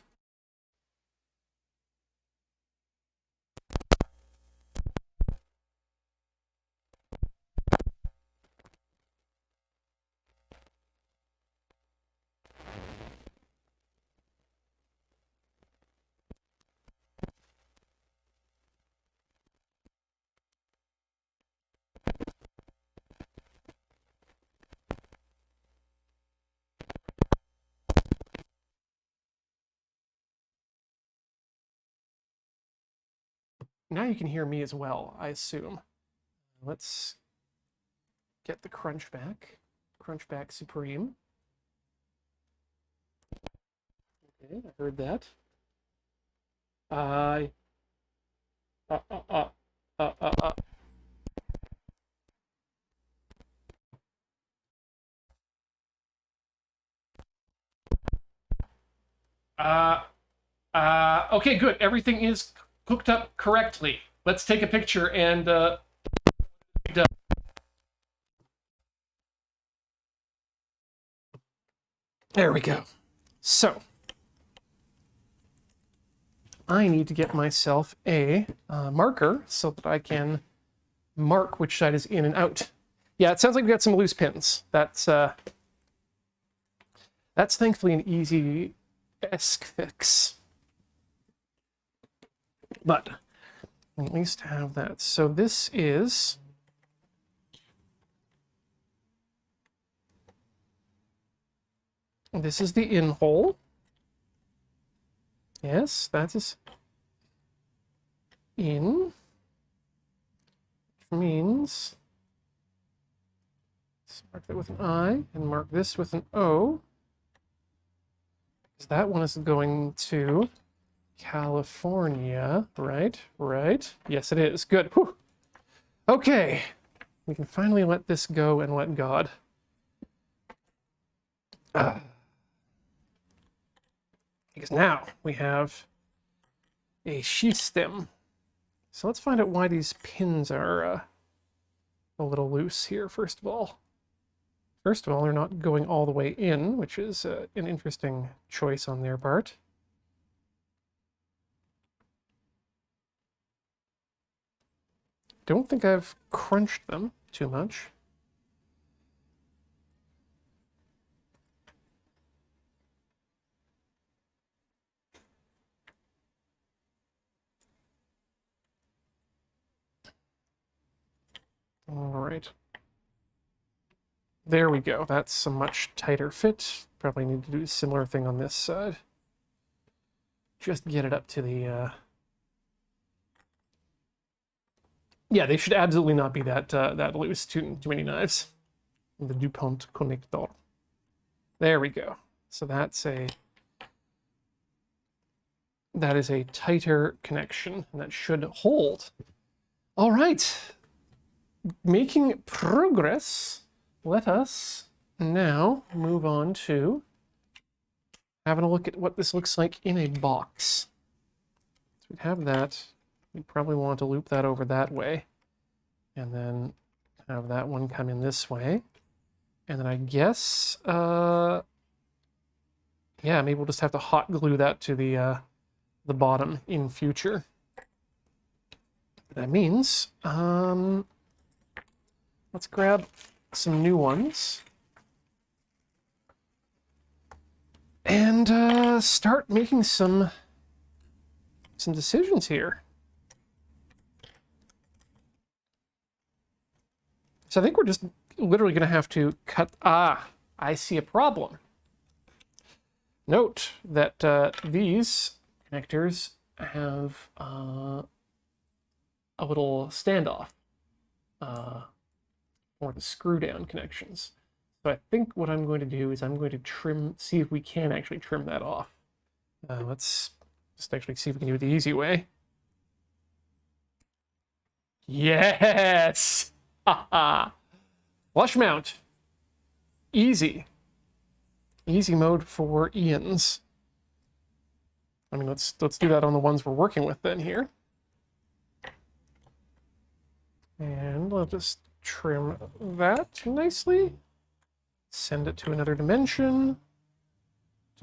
now you can hear me as well, I assume. Let's get the crunch back. Crunch back supreme. Okay, I heard that. Uh, uh, uh, uh, uh, uh, uh. Okay, good. Everything is hooked up correctly. Let's take a picture and done. There we go. So, I need to get myself a marker so that I can mark which side is in and out. Yeah, it sounds like we got some loose pins. That's thankfully an easy-esque fix. But at least have that. So this is the in hole. Yes, that is in, which means let's mark that with an I and mark this with an O, because that one is going to California, right? Right. Yes, it is. Good. Whew. Okay, we can finally let this go and let God. Because now we have a sheath stem. So let's find out why these pins are a little loose here, first of all. First of all, they're not going all the way in, which is an interesting choice on their part. Don't think I've crunched them too much. All right. There we go. That's a much tighter fit. Probably need to do a similar thing on this side. Just get it up to the... Yeah, they should absolutely not be that loose. Too many knives. The DuPont connector. There we go. So that is a tighter connection, and that should hold. All right. Making progress. Let us now move on to having a look at what this looks like in a box. So we'd have that. We'd probably want to loop that over that way, and then have that one come in this way. And then I guess, yeah, maybe we'll just have to hot glue that to the bottom in future. That means, let's grab some new ones and start making some decisions here. So I think we're just literally going to have to cut... I see a problem. Note that these connectors have a little standoff for the screw-down connections. So I think what I'm going to do is I'm going to see if we can actually trim that off. Let's just actually see if we can do it the easy way. Yes! Haha! Flush mount. Easy. Easy mode for Ian's. I mean, let's do that on the ones we're working with then here. And I'll just trim that nicely. Send it to another dimension.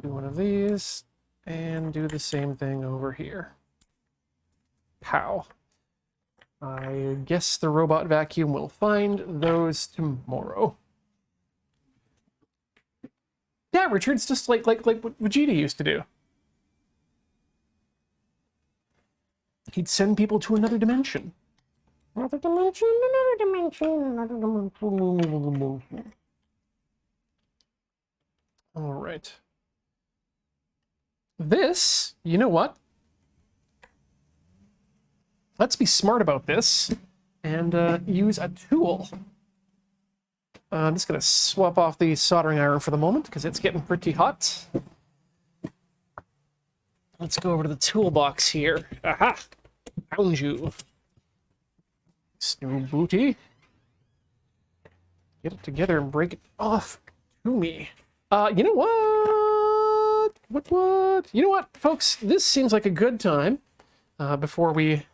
Do one of these. And do the same thing over here. Pow. I guess the robot vacuum will find those tomorrow. Yeah, Richard, it's just like what Vegeta used to do. He'd send people to another dimension. Another dimension, another dimension, another dimension. All right. This, you know what? let's be smart about this and use a tool. I'm just going to swap off the soldering iron for the moment because it's getting pretty hot. Let's go over to the toolbox here. Aha! Found you. Snow booty. Get it together and break it off to me. You know what? What? You know what, folks? This seems like a good time before we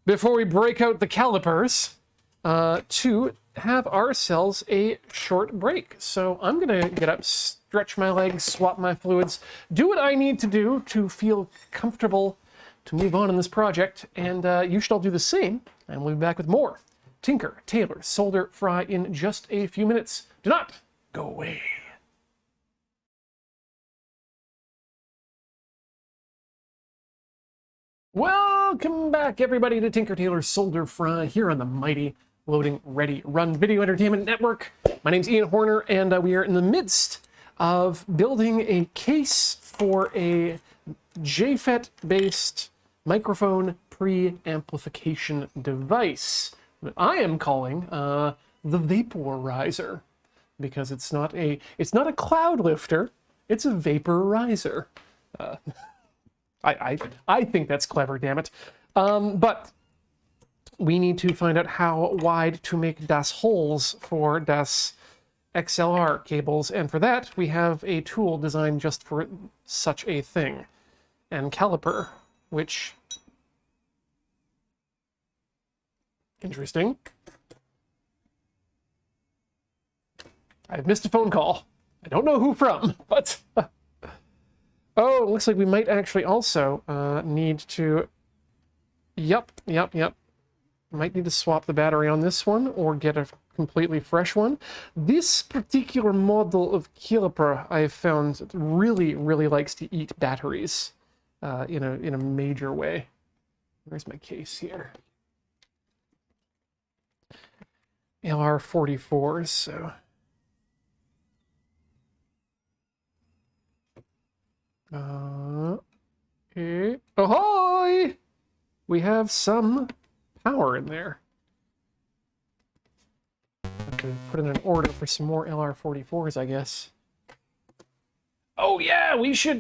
break out the calipers to have ourselves a short break. So I'm gonna get up, stretch my legs, swap my fluids, do what I need to do to feel comfortable to move on in this project, and you should all do the same, and we'll be back with more Tinker, Tailor, Solder, Fry in just a few minutes. Do not go away. Welcome back, everybody, to Tinker, Tailor, Solder, Fry here on the mighty Loading Ready Run Video Entertainment Network. My name's Ian Horner, and we are in the midst of building a case for a JFET-based microphone preamplification device that I am calling the Vaporizer, because it's not a cloud lifter, it's a vaporizer. I think that's clever, damn it. But we need to find out how wide to make das holes for das XLR cables, and for that we have a tool designed just for such a thing. And caliper, which... interesting. I've missed a phone call. I don't know who from, but... oh, it looks like we might actually also need to... Yep. Might need to swap the battery on this one, or get a completely fresh one. This particular model of caliper I've found really likes to eat batteries in a major way. Where's my case here? LR44s, so... okay. Ahoy! We have some power in there. Have to put in an order for some more LR44s, I guess. Oh yeah, we should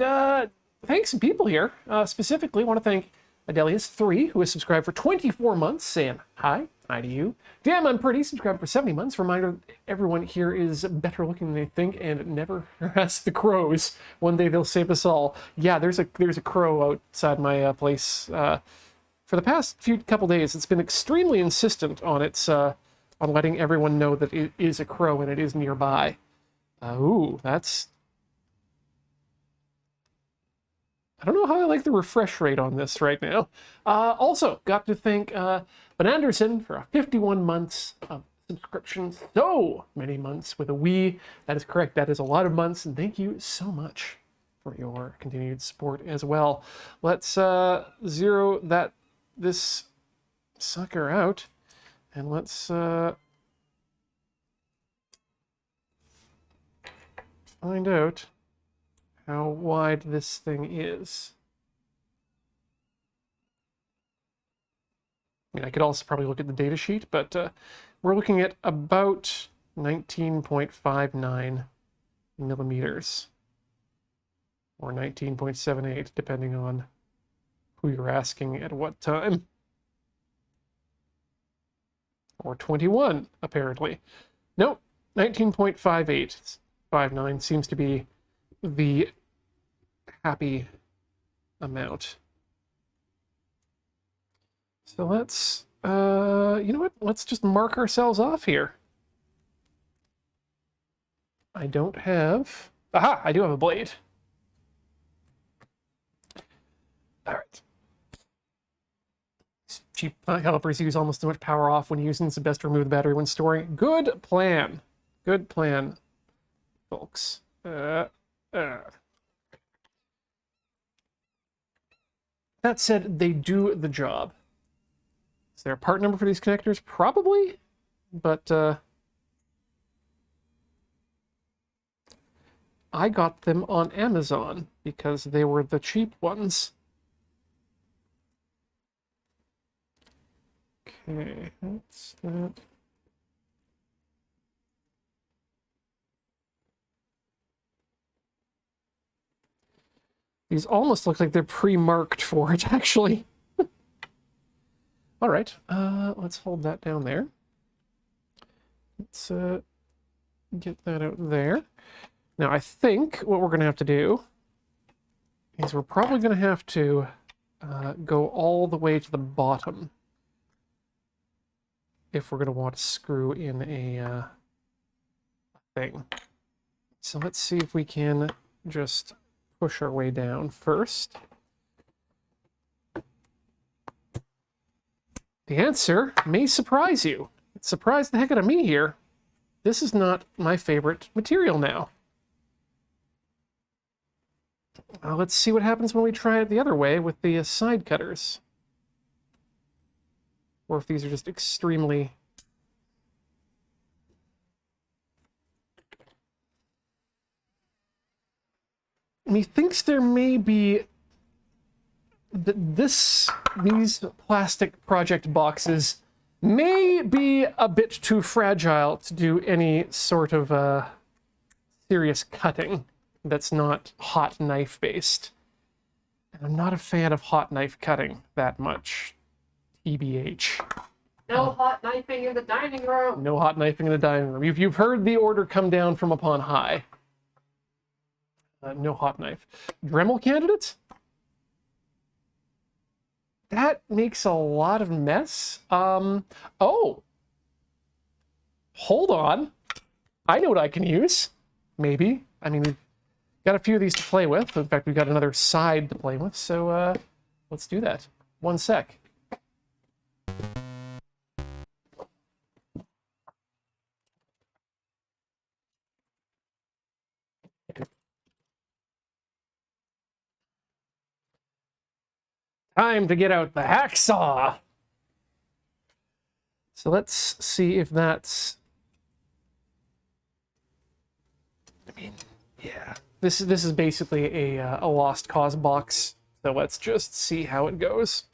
thank some people here. Specifically, want to thank Adelius3, who has subscribed for 24 months, saying hi to you. Damn, I'm pretty, subscribed for 70 months. Reminder, everyone here is better looking than they think, and never harass the crows. One day they'll save us all. Yeah, there's a crow outside my place. For the past couple days, it's been extremely insistent on on letting everyone know that it is a crow and it is nearby. Ooh, that's... I don't know how I like the refresh rate on this right now. Also, got to thank Ben Anderson for 51 months of subscription. So many months with a Wii. That is correct. That is a lot of months, and thank you so much for your continued support as well. Let's zero this sucker out, and let's find out how wide this thing is. I mean, I could also probably look at the data sheet, but we're looking at about 19.59 millimeters, or 19.78, depending on who you're asking at what time. Or 21, apparently. Nope, 19.58. 59 seems to be the happy amount. So let's, you know what? Let's just mark ourselves off here. I don't have... aha! I do have a blade. All right. Cheap calipers use almost too much power off when using. It's best to remove the battery when storing. Good plan. Good plan, folks. That said, they do the job. Is there a part number for these connectors? Probably, but I got them on Amazon because they were the cheap ones. Okay, that's that. These almost look like they're pre-marked for it, actually. All right, let's hold that down there. Let's get that out there. Now, I think what we're going to have to do is we're probably going to have to go all the way to the bottom if we're going to want to screw in a thing. So let's see if we can just push our way down first. The answer may surprise you. It surprised the heck out of me here. This is not my favorite material now. Let's see what happens when we try it the other way with the side cutters. Or if these are just extremely... Methinks there may be... these plastic project boxes may be a bit too fragile to do any sort of serious cutting that's not hot knife based. And I'm not a fan of hot knife cutting that much. TBH. No hot knifing in the dining room. No hot knifing in the dining room. You've heard the order come down from upon high. No hot knife. Dremel candidates? That makes a lot of mess. Oh. Hold on. I know what I can use. Maybe. I mean, we've got a few of these to play with. In fact, we've got another side to play with. So let's do that. One sec. Time to get out the hacksaw. So let's see if that's... I mean, yeah. This is basically a lost cause box. So let's just see how it goes.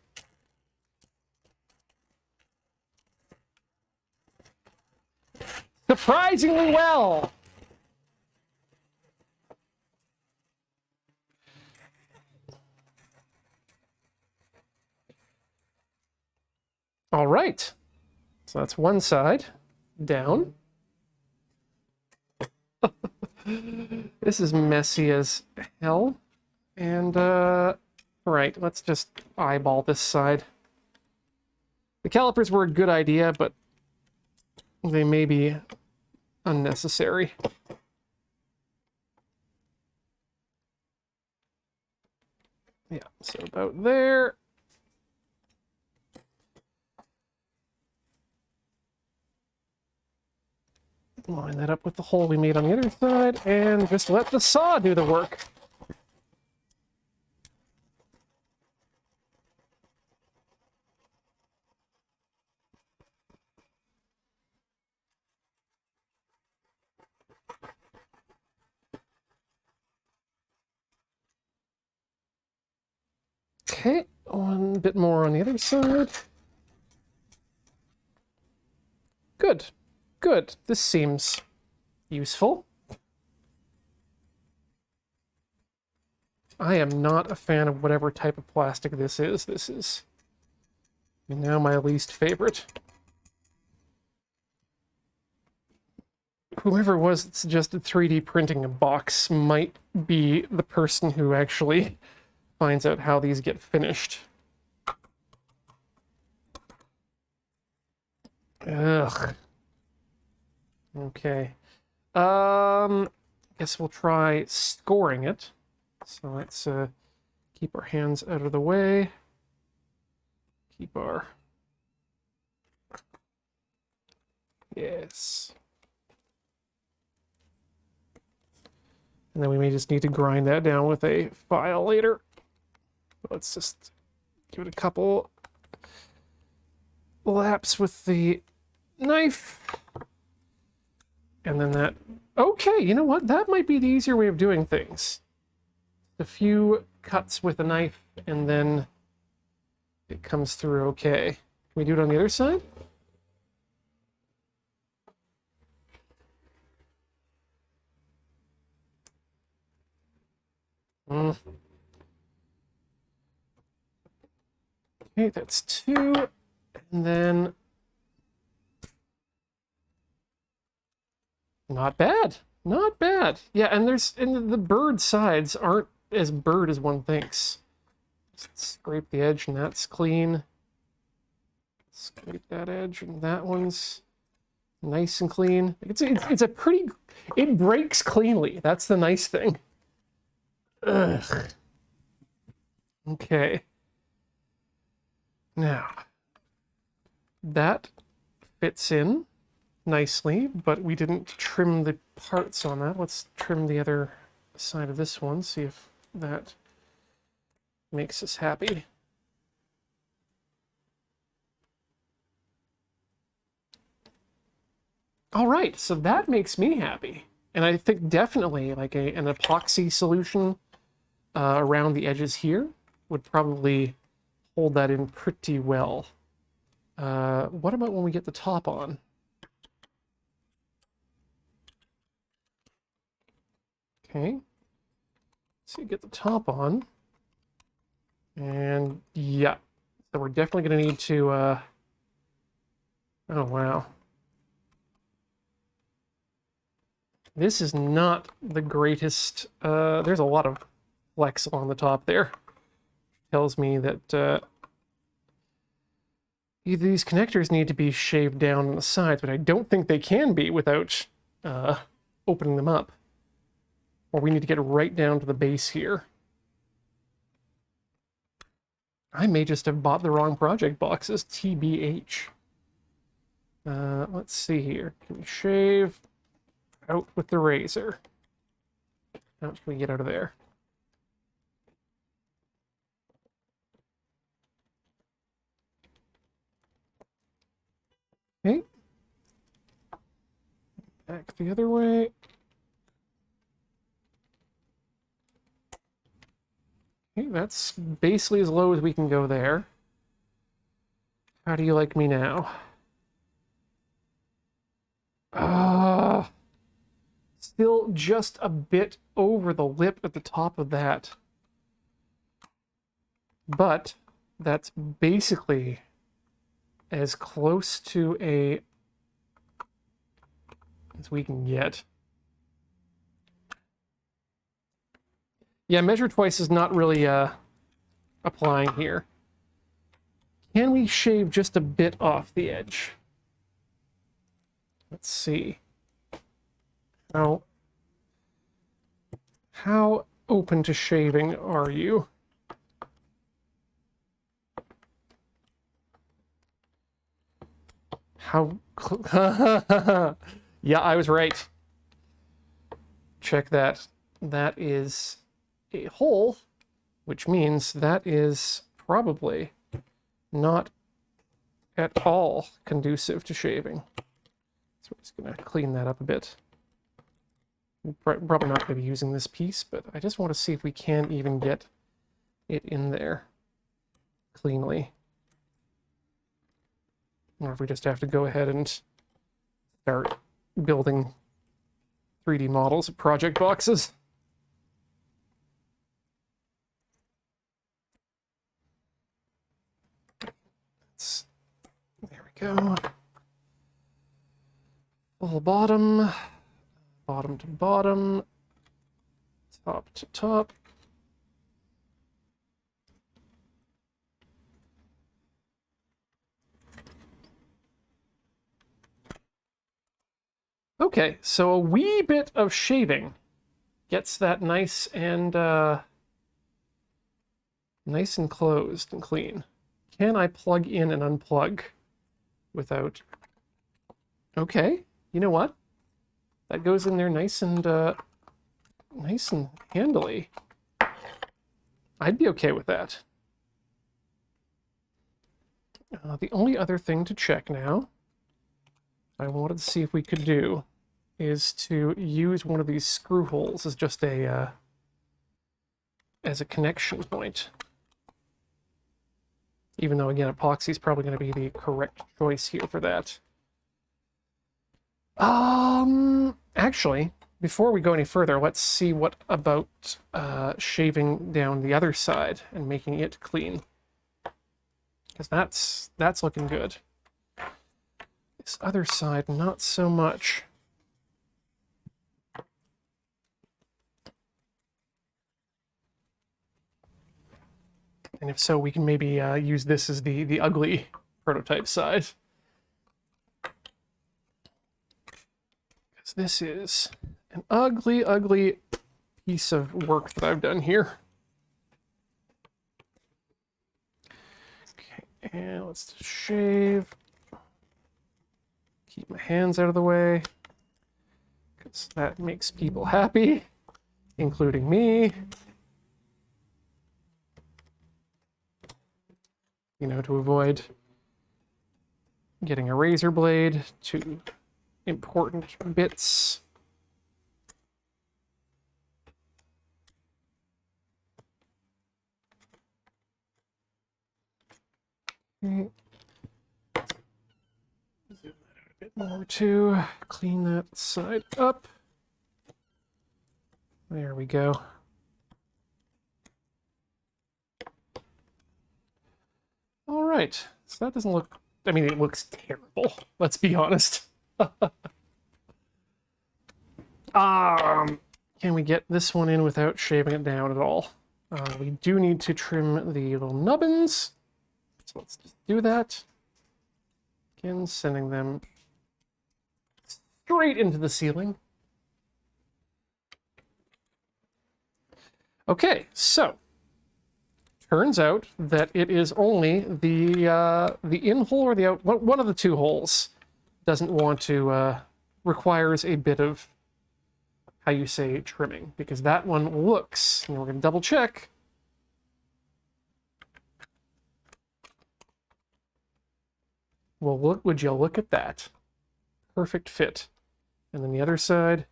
Surprisingly well. All right. So that's one side down. This is messy as hell. And, right, let's just eyeball this side. The calipers were a good idea, but they may be unnecessary. Yeah, so about there. Line that up with the hole we made on the other side, and just let the saw do the work. Okay, one bit more on the other side. Good. Good. This seems useful. I am not a fan of whatever type of plastic this is. This is now my least favorite. Whoever it was that suggested 3D printing a box might be the person who actually finds out how these get finished. Ugh. Okay. Guess we'll try scoring it. So let's keep our hands out of the way. Keep our... Yes. And then we may just need to grind that down with a file later. Let's just give it a couple laps with the knife. And then that... Okay, you know what? That might be the easier way of doing things. A few cuts with a knife, and then it comes through okay. Can we do it on the other side? Mm. Okay, that's 2. And then... Not bad. Not bad. Yeah, and the bird sides aren't as bird as one thinks. Just scrape the edge and that's clean. Scrape that edge and that one's nice and clean. It's a pretty... It breaks cleanly. That's the nice thing. Ugh. Okay. Now, that fits in nicely, but we didn't trim the parts on that. Let's trim the other side of this one, see if that makes us happy. All right, so that makes me happy. And I think definitely like an epoxy solution around the edges here would probably hold that in pretty well. What about when we get the top on? Okay, so you get the top on. And yeah, so we're definitely going to need to, oh wow. This is not the greatest, there's a lot of flex on the top there. Tells me that either these connectors need to be shaved down on the sides, but I don't think they can be without opening them up. Or we need to get right down to the base here. I may just have bought the wrong project boxes, TBH. Let's see here. Can we shave? Out with the razor. How much can we get out of there? Okay. Back the other way. Okay, that's basically as low as we can go there. How do you like me now? Still just a bit over the lip at the top of that. But that's basically as close to as we can get. Yeah, measure twice is not really applying here. Can we shave just a bit off the edge? Let's see. How open to shaving are you? Yeah, I was right. Check that. That is a hole, which means that is probably not at all conducive to shaving. So we're just going to clean that up a bit. We're probably not going to be using this piece, but I just want to see if we can even get it in there cleanly. Or if we just have to go ahead and start building 3D models of project boxes. There we go. Full bottom, bottom to bottom, top to top. Okay, so a wee bit of shaving gets that nice and closed and clean. Can I plug in and unplug without... Okay, you know what? That goes in there nice and handily. I'd be okay with that. The only other thing to check now, I wanted to see if we could do, is to use one of these screw holes as just a connection point. Even though, again, epoxy is probably going to be the correct choice here for that. Actually, before we go any further, let's see what about shaving down the other side and making it clean. Because that's looking good. This other side, not so much. And if so, we can maybe use this as the ugly prototype side. Because this is an ugly, ugly piece of work that I've done here. Okay, and let's just shave. Keep my hands out of the way, because that makes people happy, including me. You know, to avoid getting a razor blade to important bits. Okay. Zoom that out a bit more too. Clean that side up. There we go. All right, so that doesn't look, I mean, it looks terrible. Let's be honest. Can we get this one in without shaving it down at all? We do need to trim the little nubbins. So let's just do that. Again, sending them straight into the ceiling. Okay, so turns out that it is only the in hole or the out, one of the two holes doesn't want to, requires a bit of, how you say, trimming, because that one looks, and we're going to double check. Well, would you look at that? Perfect fit. And then the other side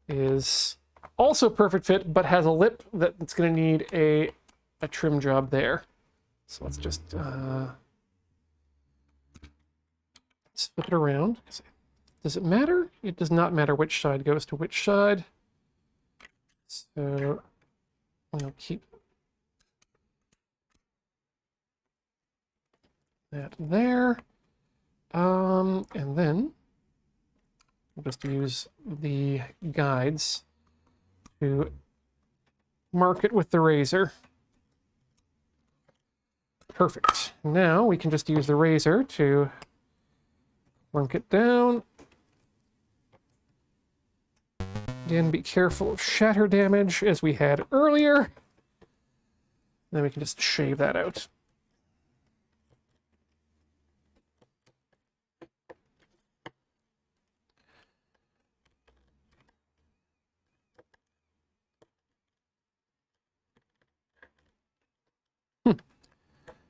is also perfect fit, but has a lip that's going to need a trim job there. So let's just flip it around. Does it matter? It does not matter which side goes to which side. So we'll keep that there. And then we'll just use the guides to mark it with the razor. Perfect. Now we can just use the razor to plunk it down. Again, be careful of shatter damage as we had earlier. Then we can just shave that out.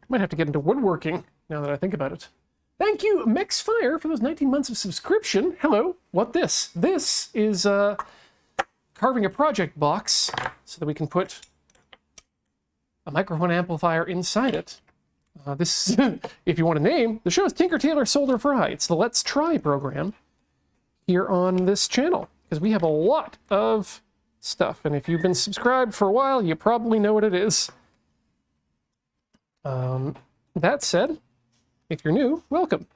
Might have to get into woodworking now that I think about it. Thank you, Mexfire, for those 19 months of subscription. Hello, what this? This is carving a project box so that we can put a microphone amplifier inside it. This, if you want a name, the show is Tinker, Tailor, Solder, Fry. It's the Let's Try program here on this channel, because we have a lot of stuff. And if you've been subscribed for a while, you probably know what it is. That said, if you're new, welcome.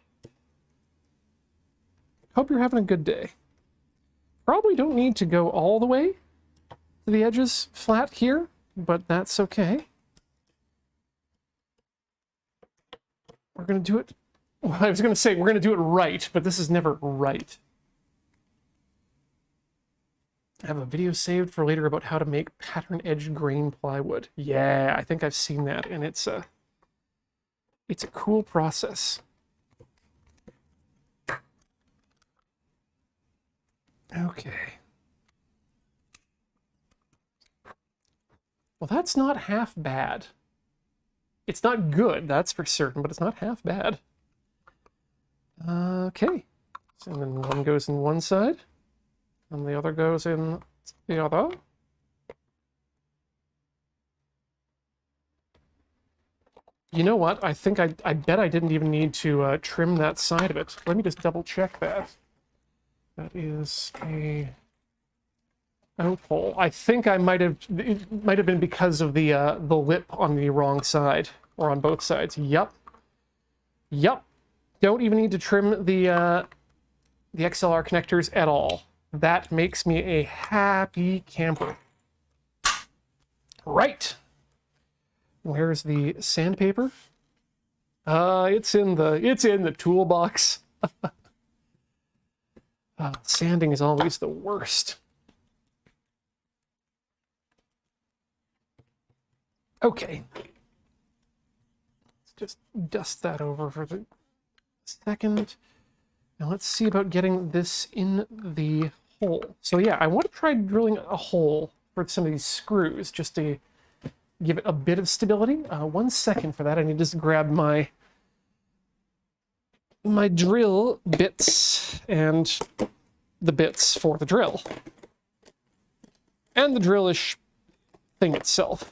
Hope you're having a good day. Probably don't need to go all the way to the edges flat here, but that's okay. We're going to do it... Well, I was going to say we're going to do it right, but this is never right. I have a video saved for later about how to make pattern edge grain plywood. Yeah, I think I've seen that, and it's a cool process. Okay. Well, that's not half bad. It's not good, that's for certain, but it's not half bad. Okay. So then one goes in one side, and the other goes in the other. You know what? I think I bet I didn't even need to trim that side of it. Let me just double check that. That is a Out hole. I think I might have. It might have been because of the lip on the wrong side or on both sides. Yep. Yep. Don't even need to trim the XLR connectors at all. That makes me a happy camper. Right. Where's the sandpaper? It's in the toolbox. Sanding is always the worst. Okay. Let's just dust that over for the second. Now let's see about getting this in the hole. So yeah, I want to try drilling a hole for some of these screws just to give it a bit of stability. 1 second for that. I need to just grab my drill bits and the bits for the drill. And the drillish thing itself.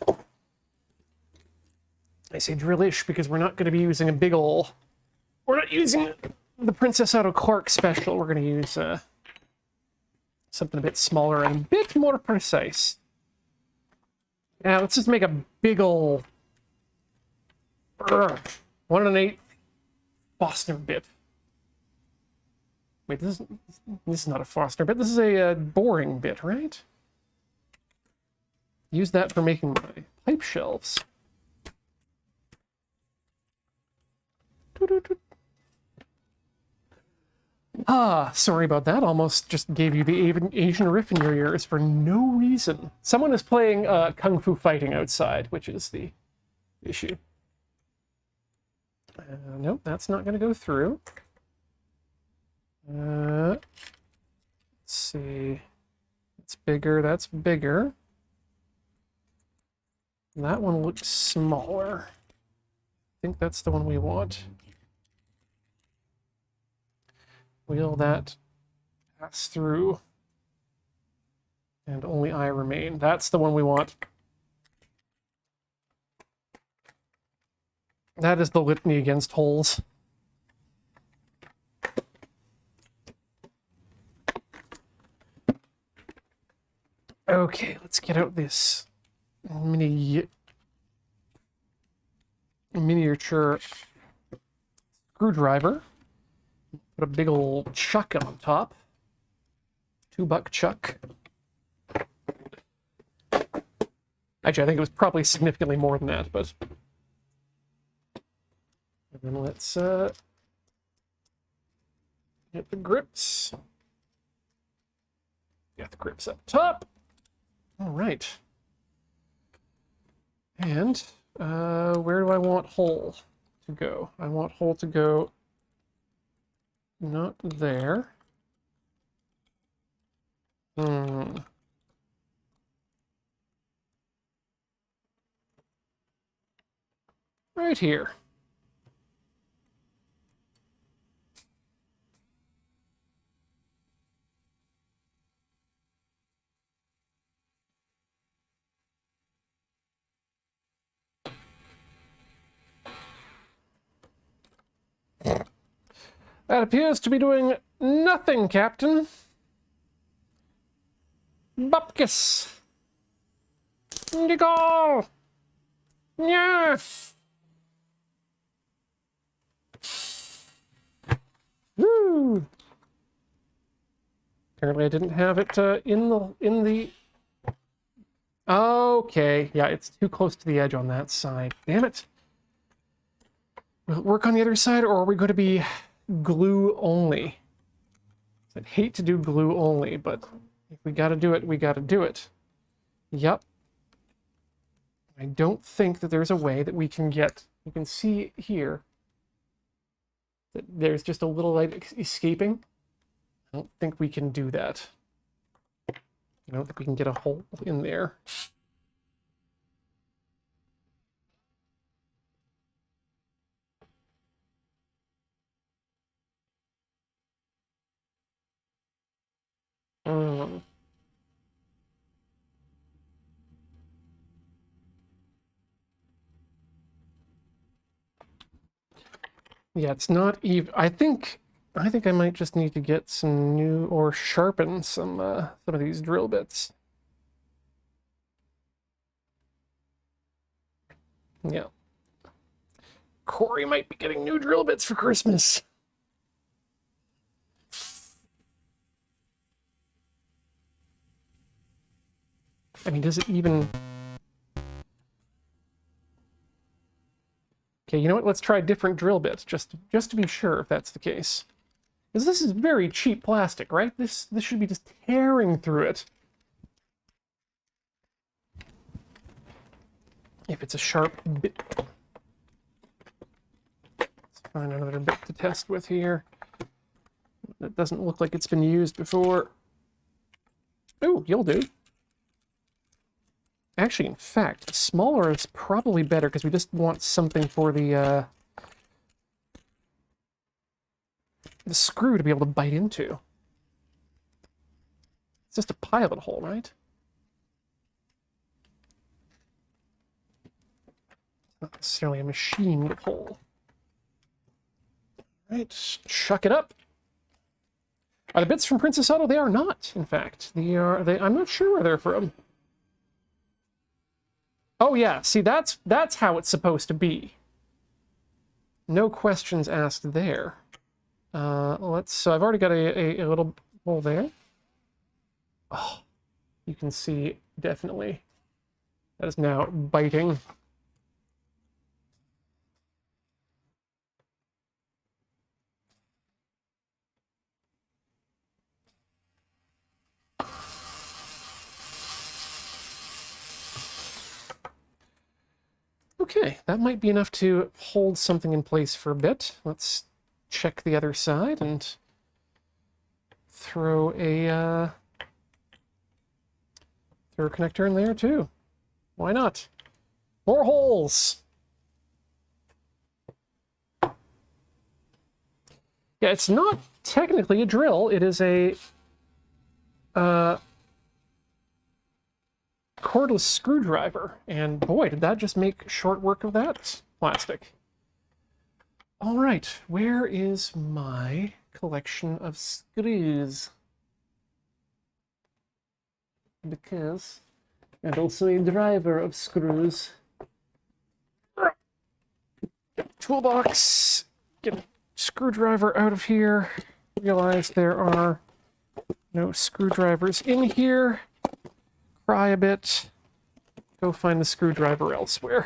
I say drillish because we're not going to be using a big ol'... We're not using the Princess Auto Clark special. We're going to use something a bit smaller and a bit more precise. Yeah, let's just make a big ol' 1 1/8 Forstner bit. Wait, this is not a Forstner bit. This is a boring bit, right? Use that for making my pipe shelves. Sorry about that. Almost just gave you the Asian riff in your ears for no reason. Someone is playing Kung Fu Fighting outside, which is the issue. Nope, that's not going to go through. Let's see. That's bigger, that's bigger. That one looks smaller. I think that's the one we want. Will that pass through? And only I remain. That's the one we want. That is the litany against holes. Okay, let's get out this miniature screwdriver. Put a big old chuck on top. $2 chuck. Actually, I think it was probably significantly more than that, but... And then let's get the grips. Get the grips up top. All right. And where do I want hole to go? I want hole to go not there. Right here. That appears to be doing nothing, Captain. Bupkis. Indigo. Yes. Woo. Apparently I didn't have it in the... Okay, yeah, it's too close to the edge on that side. Damn it. Will it work on the other side, or are we going to be glue only? I'd hate to do glue only, but if we gotta do it, we gotta do it. Yep. I don't think that there's a way that we can get... You can see here that there's just a little light escaping. I don't think we can do that. I don't think we can get a hole in there. Yeah, it's not even... I think I might just need to get some new... or sharpen some of these drill bits. Yeah. Corey might be getting new drill bits for Christmas. I mean, does it even... Okay, you know what? Let's try different drill bits, just to be sure if that's the case. Because this is very cheap plastic, right? This should be just tearing through it. If it's a sharp bit. Let's find another bit to test with here. That doesn't look like it's been used before. Oh, you'll do. Actually, in fact, smaller is probably better because we just want something for the screw to be able to bite into. It's just a pilot hole, right? Not necessarily a machined hole. Right, chuck it up. Are the bits from Princess Auto? They are not, in fact. I'm not sure where they're from. Oh yeah, see that's how it's supposed to be. No questions asked there. So I've already got a little hole there. Oh, you can see definitely that is now biting. Okay, that might be enough to hold something in place for a bit. Let's check the other side and throw a connector in there too. Why not? More holes! Yeah, it's not technically a drill. It is a cordless screwdriver. And boy, did that just make short work of that plastic. All right, where is my collection of screws? Because, and also a driver of screws. Toolbox, get a screwdriver out of here. Realize there are no screwdrivers in here. Cry a bit. Go find the screwdriver elsewhere.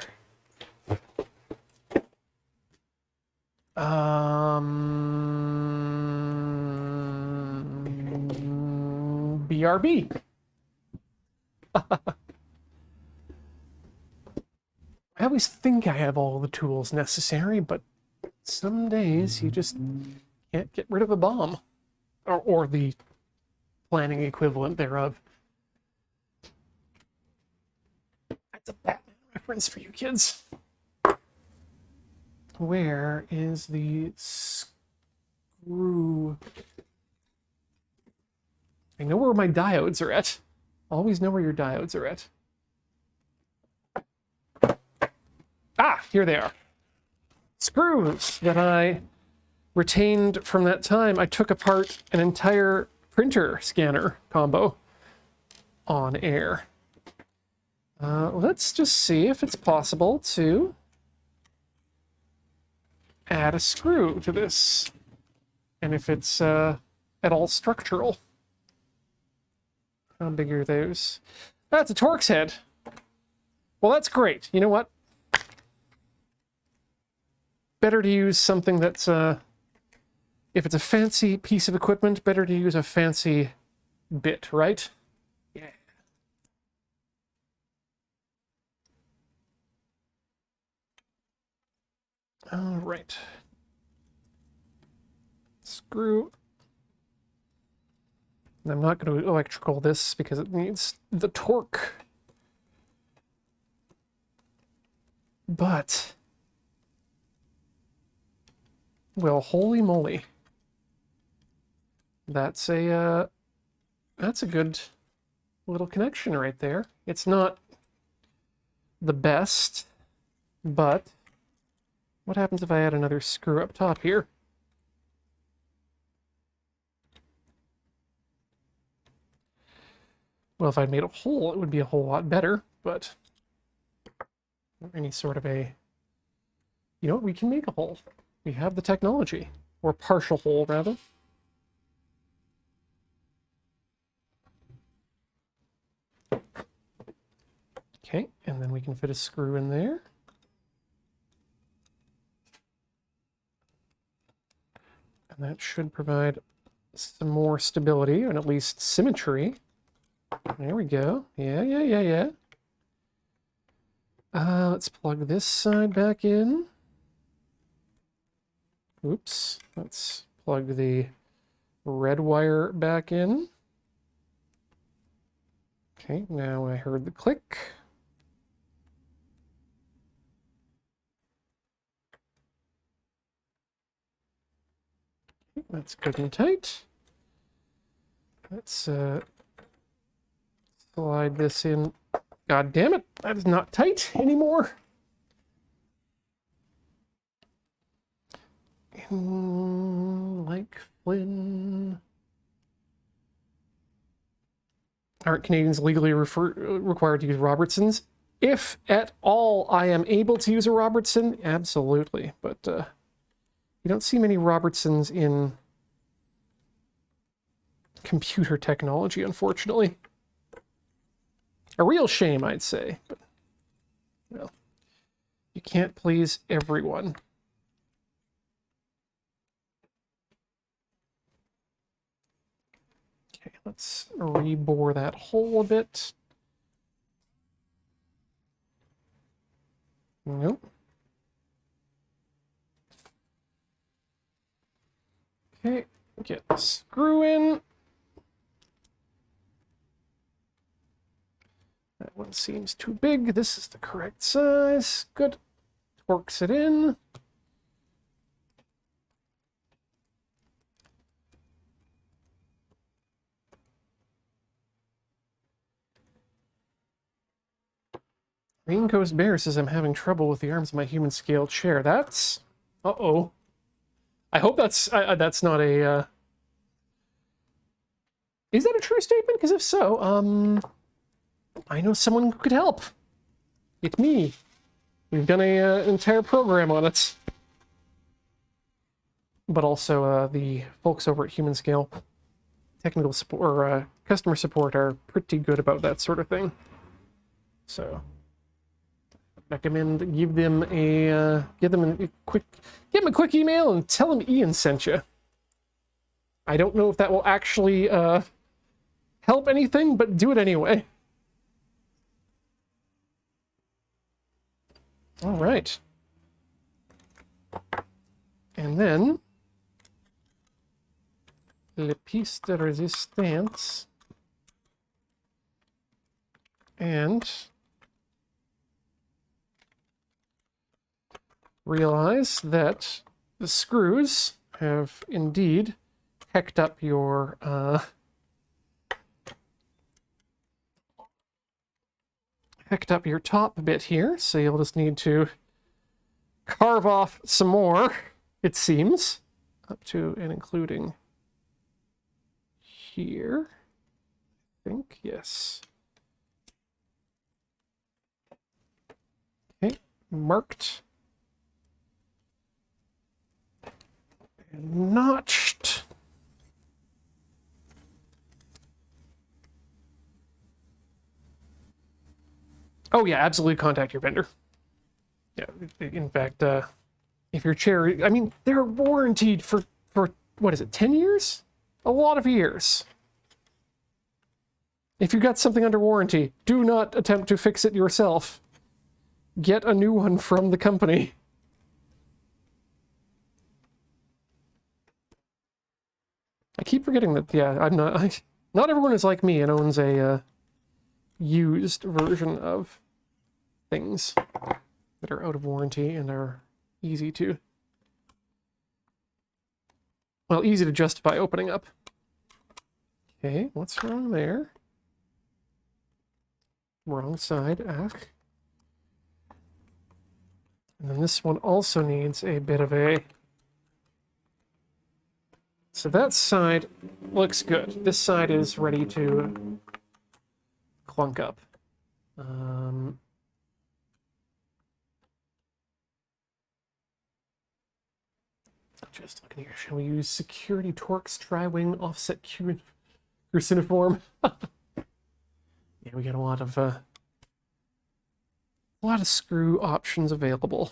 BRB. I always think I have all the tools necessary, but some days you just can't get rid of a bomb. Or the planning equivalent thereof. That's a Batman reference for you kids. Where is the screw? I know where my diodes are at. Always know where your diodes are at. Ah, here they are. Screws that I retained from that time. I took apart an entire printer scanner combo on air. Let's just see if it's possible to add a screw to this, and if it's at all structural. How big are those? That's a Torx head. Well, that's great. You know what? Better to use something that's, if it's a fancy piece of equipment, better to use a fancy bit, right? Yeah. All right. Screw. I'm not going to electrical this because it needs the torque. But, well, holy moly. That's a good little connection right there. It's not the best, but what happens if I add another screw up top here? Well, if I'd made a hole, it would be a whole lot better, but or any sort of a... You know what? We can make a hole. We have the technology. Or partial hole, rather. Okay, and then we can fit a screw in there. And that should provide some more stability, and at least symmetry. There we go. Yeah. Let's plug this side back in. Oops. Let's plug the red wire back in. Okay, now I heard the click. That's good and tight. Let's slide this in. God damn it, that is not tight anymore. Like Flynn. Aren't Canadians legally required to use Robertsons? If at all I am able to use a Robertson, absolutely. But you don't see many Robertsons in computer technology, unfortunately. A real shame, I'd say. But, well, you can't please everyone. Okay, let's rebore that hole a bit. Nope. Okay, get the screw in. That one seems too big. This is the correct size. Good. Torques it in. Green Coast Bear says I'm having trouble with the arms of my human scale chair. That's... Uh-oh. I hope that's not a... Is that a true statement? Because if so, I know someone who could help. It's me. We've done an entire program on it. But also, the folks over at Human Scale technical support or customer support are pretty good about that sort of thing. So, recommend give them a quick email and tell them Ian sent you. I don't know if that will actually help anything, but do it anyway. All right. And then le piece de resistance, and realize that the screws have indeed hecked up your top bit here, so you'll just need to carve off some more, it seems, up to and including here. I think, yes. Okay, marked. And notched. Oh yeah, absolutely contact your vendor. Yeah, in fact, if your chair, I mean, they're warranted for what is it, 10 years? A lot of years. If you got something under warranty, do not attempt to fix it yourself. Get a new one from the company. I keep forgetting that, yeah, not everyone is like me and owns a used version of things that are out of warranty and are easy to justify opening up. Okay, what's wrong there? Wrong side, ach. And then this one also needs a bit of a... So that side looks good. This side is ready to clunk up. Just looking here, shall we use security Torx tri-wing offset cruciform? Yeah, we got a lot of screw options available.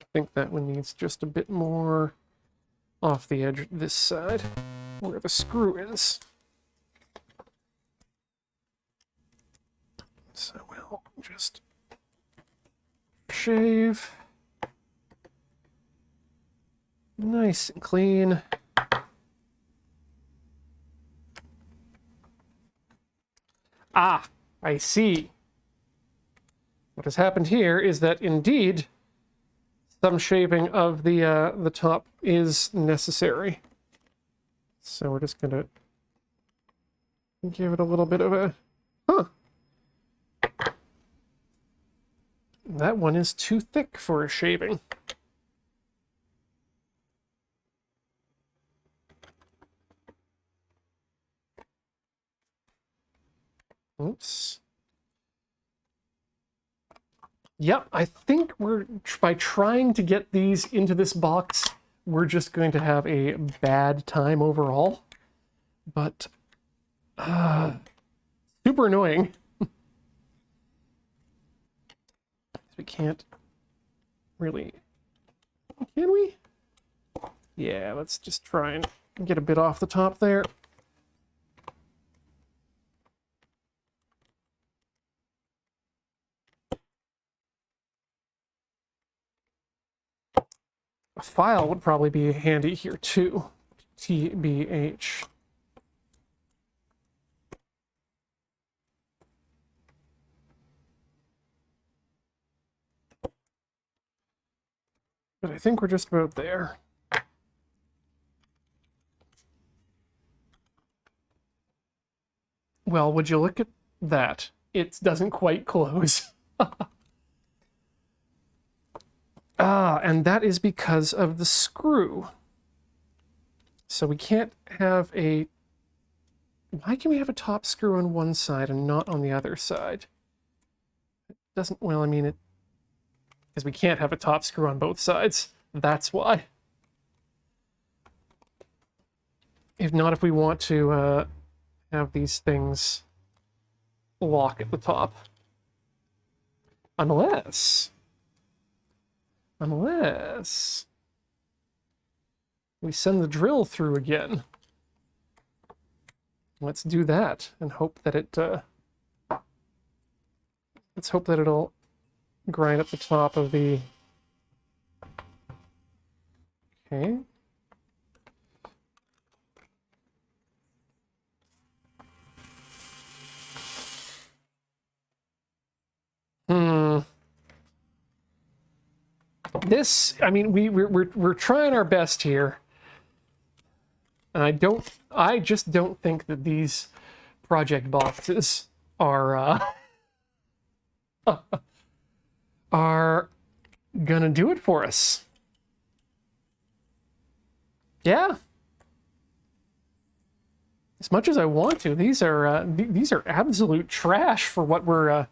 I think that one needs just a bit more off the edge this side, where the screw is. So we'll just shave. Nice and clean. Ah, I see. What has happened here is that indeed some shaving of the top is necessary. So we're just gonna give it a little bit of a That one is too thick for a shaving. Oops. Yep, I think by trying to get these into this box, we're just going to have a bad time overall. But, super annoying. We can't really, can we? Yeah, let's just try and get a bit off the top there. A file would probably be handy here too. TBH. But I think we're just about there. Well, would you look at that? It doesn't quite close. And that is because of the screw. So we can't have a... Why can we have a top screw on one side and not on the other side? It doesn't... Well, I mean, it... Because we can't have a top screw on both sides. That's why. If not, if we want to have these things lock at the top. Unless we send the drill through again. Let's do that and hope that it, let's hope that it'll grind up the top of the... Okay. This, I mean, we're trying our best here. And I just don't think that these project boxes are are gonna do it for us. Yeah. As much as I want to, these are absolute trash for what we're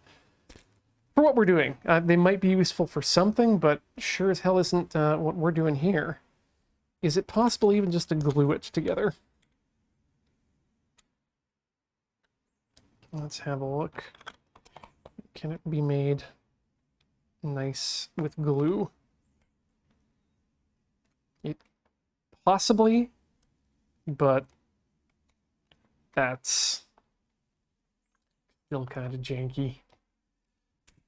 doing. They might be useful for something, but sure as hell isn't what we're doing here. Is it possible even just to glue it together? Let's have a look. Can it be made nice with glue? It possibly, but that's still kind of janky.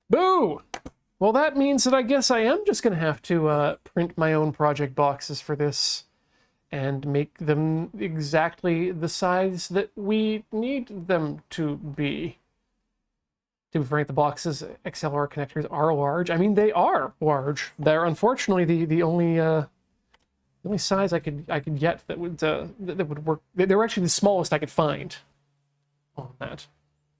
Boo! Well, that means that I guess I am just going to have to print my own project boxes for this and make them exactly the size that we need them to be. To be frank, the boxes XLR connectors are large. I mean, they are large. They're unfortunately the only size I could get that would work. They were actually the smallest I could find on that.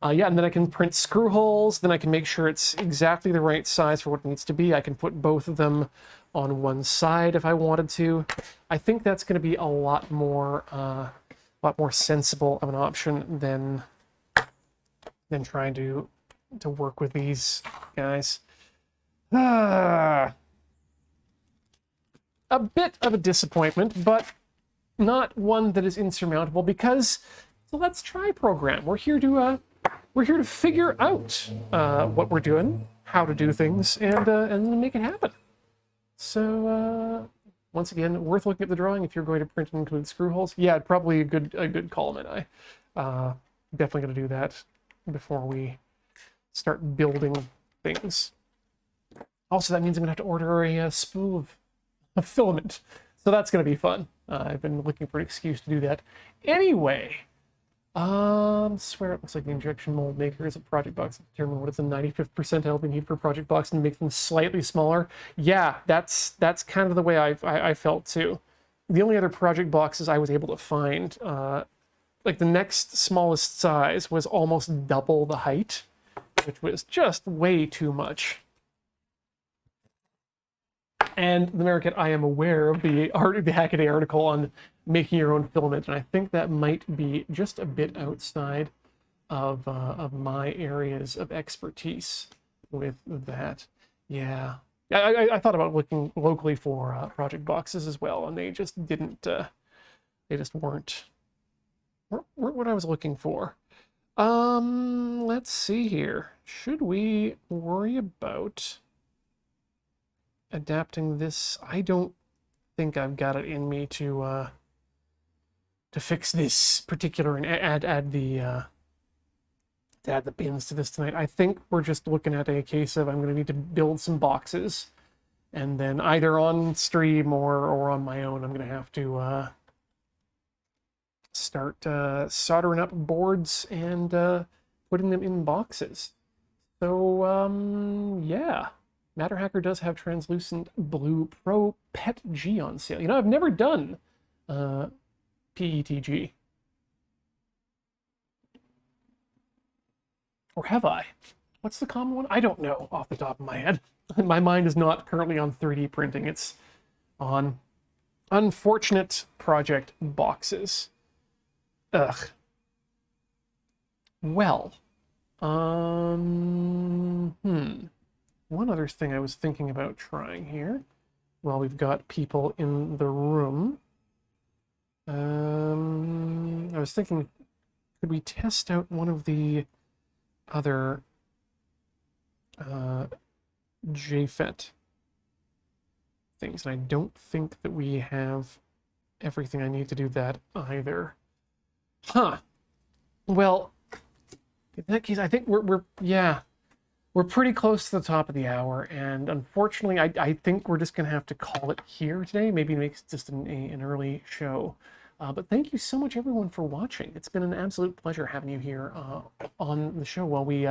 Yeah, and then I can print screw holes, then I can make sure it's exactly the right size for what it needs to be. I can put both of them on one side if I wanted to. I think that's going to be a lot more sensible of an option than than trying to work with these guys. Ah, a bit of a disappointment, but not one that is insurmountable because it's a Let's Try program. We're here to figure out what we're doing, how to do things, and then make it happen. So once again, worth looking at the drawing if you're going to print and include screw holes. Yeah, probably a good call, and I definitely going to do that before we start building things. Also, that means I'm going to have to order a spool of filament, so that's going to be fun. I've been looking for an excuse to do that. Anyway, swear it looks like the injection mold maker is a project box to determine what is the 95th percentile they need for a project box and make them slightly smaller. Yeah, that's kind of the way I felt too. The only other project boxes I was able to find, like the next smallest size was almost double the height, which was just way too much. And the American, I am aware of the Hackaday article on making your own filament, and I think that might be just a bit outside of my areas of expertise with that. Yeah, I thought about looking locally for project boxes as well, and they just didn't. They just weren't what I was looking for. Let's see here. Should we worry about adapting this? I don't think I've got it in me to fix this particular and add the bins to this tonight. I think we're just looking at a case of I'm going to need to build some boxes, and then either on stream or on my own, I'm going to have to start soldering up boards and putting them in boxes. So yeah. Matter Hacker does have translucent blue Pro Pet G on sale. You know, I've never done PETG. Or have I? What's the common one? I don't know off the top of my head. My mind is not currently on 3D printing. It's on unfortunate project boxes. Ugh. Well. One other thing I was thinking about trying here, while we've got people in the room. I was thinking, could we test out one of the other JFET things? And I don't think that we have everything I need to do that either. Huh. Well, in that case, I think we're pretty close to the top of the hour, and unfortunately, I think we're just going to have to call it here today. Maybe make just an early show. But thank you so much, everyone, for watching. It's been an absolute pleasure having you here on the show while we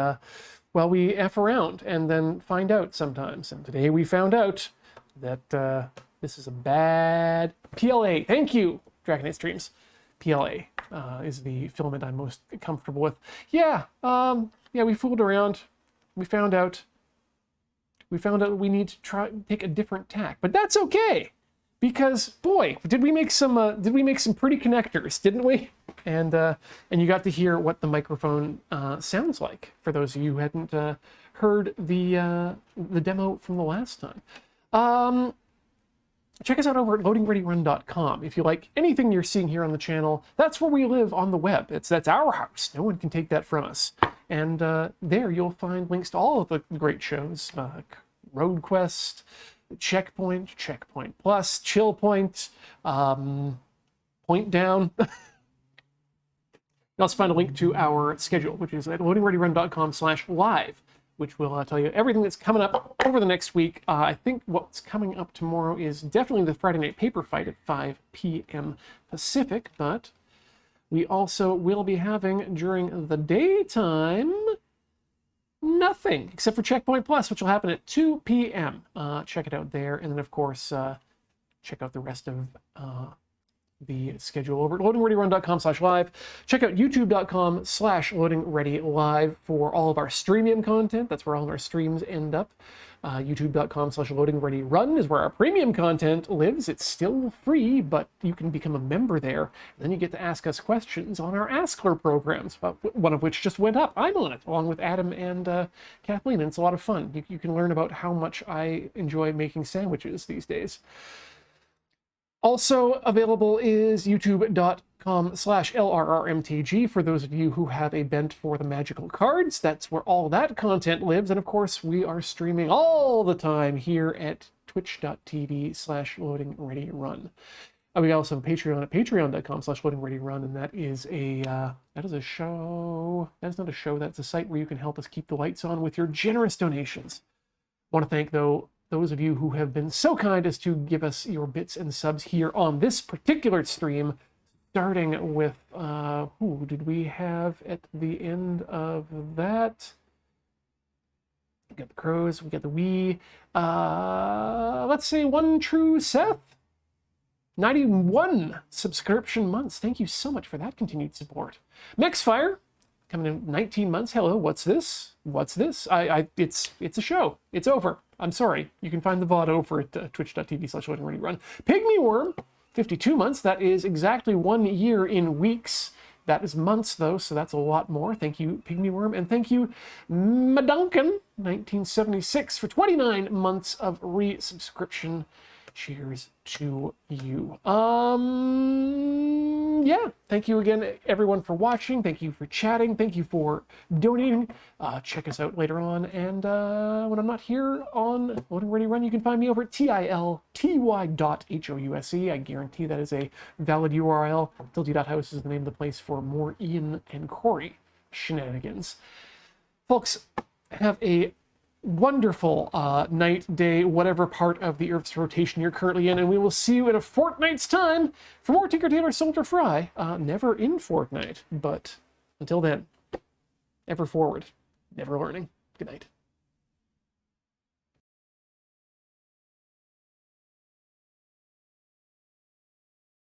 F around and then find out sometimes. And today we found out that this is a bad PLA. Thank you, Dragonite Streams. PLA is the filament I'm most comfortable with. Yeah, we fooled around. We found out we need to take a different tack, but that's okay, because boy, did we make some pretty connectors, didn't we? And you got to hear what the microphone sounds like for those of you who hadn't heard the demo from the last time. Check us out over at loadingreadyrun.com. If you like anything you're seeing here on the channel, that's where we live on the web. That's our house. No one can take that from us. And there you'll find links to all of the great shows. Road Quest, Checkpoint, Checkpoint Plus, Chill Point, Point Down. You'll also find a link to our schedule, which is at loadingreadyrun.com/live, which will tell you everything that's coming up over the next week. I think what's coming up tomorrow is definitely the Friday Night Paper Fight at 5 p.m. Pacific, but we also will be having, during the daytime, nothing except for Checkpoint Plus, which will happen at 2 p.m. Check it out there. And then, of course, check out the rest of the schedule over at loadingreadyrun.com/live. Check out youtube.com/loadingreadylive for all of our streamium content. That's where all of our streams end up. youtube.com/loadingreadyrun is where our premium content lives. It's still free, but you can become a member there. And then you get to ask us questions on our Askler programs, one of which just went up. I'm on it, along with Adam and Kathleen, and it's a lot of fun. You can learn about how much I enjoy making sandwiches these days. Also available is youtube.com/LRRMTG for those of you who have a bent for the magical cards. That's where all that content lives. And of course, we are streaming all the time here at twitch.tv/loadingreadyrun. We also have a Patreon at patreon.com/loadingreadyrun, and that is a show. That's not a show, that's a site where you can help us keep the lights on with your generous donations. I want to thank, though, those of you who have been so kind as to give us your bits and subs here on this particular stream, starting with, who did we have at the end of that? We got the Crows, we got the Wee. Let's say One True Seth. 91 subscription months. Thank you so much for that continued support. Mexfire, coming in 19 months. Hello, what's this? What's this? It's a show. It's over. I'm sorry. You can find the VOD over at twitch.tv/loadingreadyrun. Pygmy Worm, 52 months. That is exactly 1 year in weeks. That is months, though, so that's a lot more. Thank you, Pygmy Worm. And thank you, Maduncan, 1976, for 29 months of resubscription. Cheers to you. Yeah, thank you again, everyone, for watching. Thank you for chatting. Thank you for donating. Check us out later on. And when I'm not here on Loading Ready Run, you can find me over at tilty.house. I guarantee that is a valid URL. Tilty.house is the name of the place for more Ian and Corey shenanigans. Folks, have a wonderful night, day, whatever part of the Earth's rotation you're currently in, and we will see you in a fortnight's time for more Tinker Tailor Soldier Fry. Never in Fortnite, but until then, ever forward, never learning. Good night.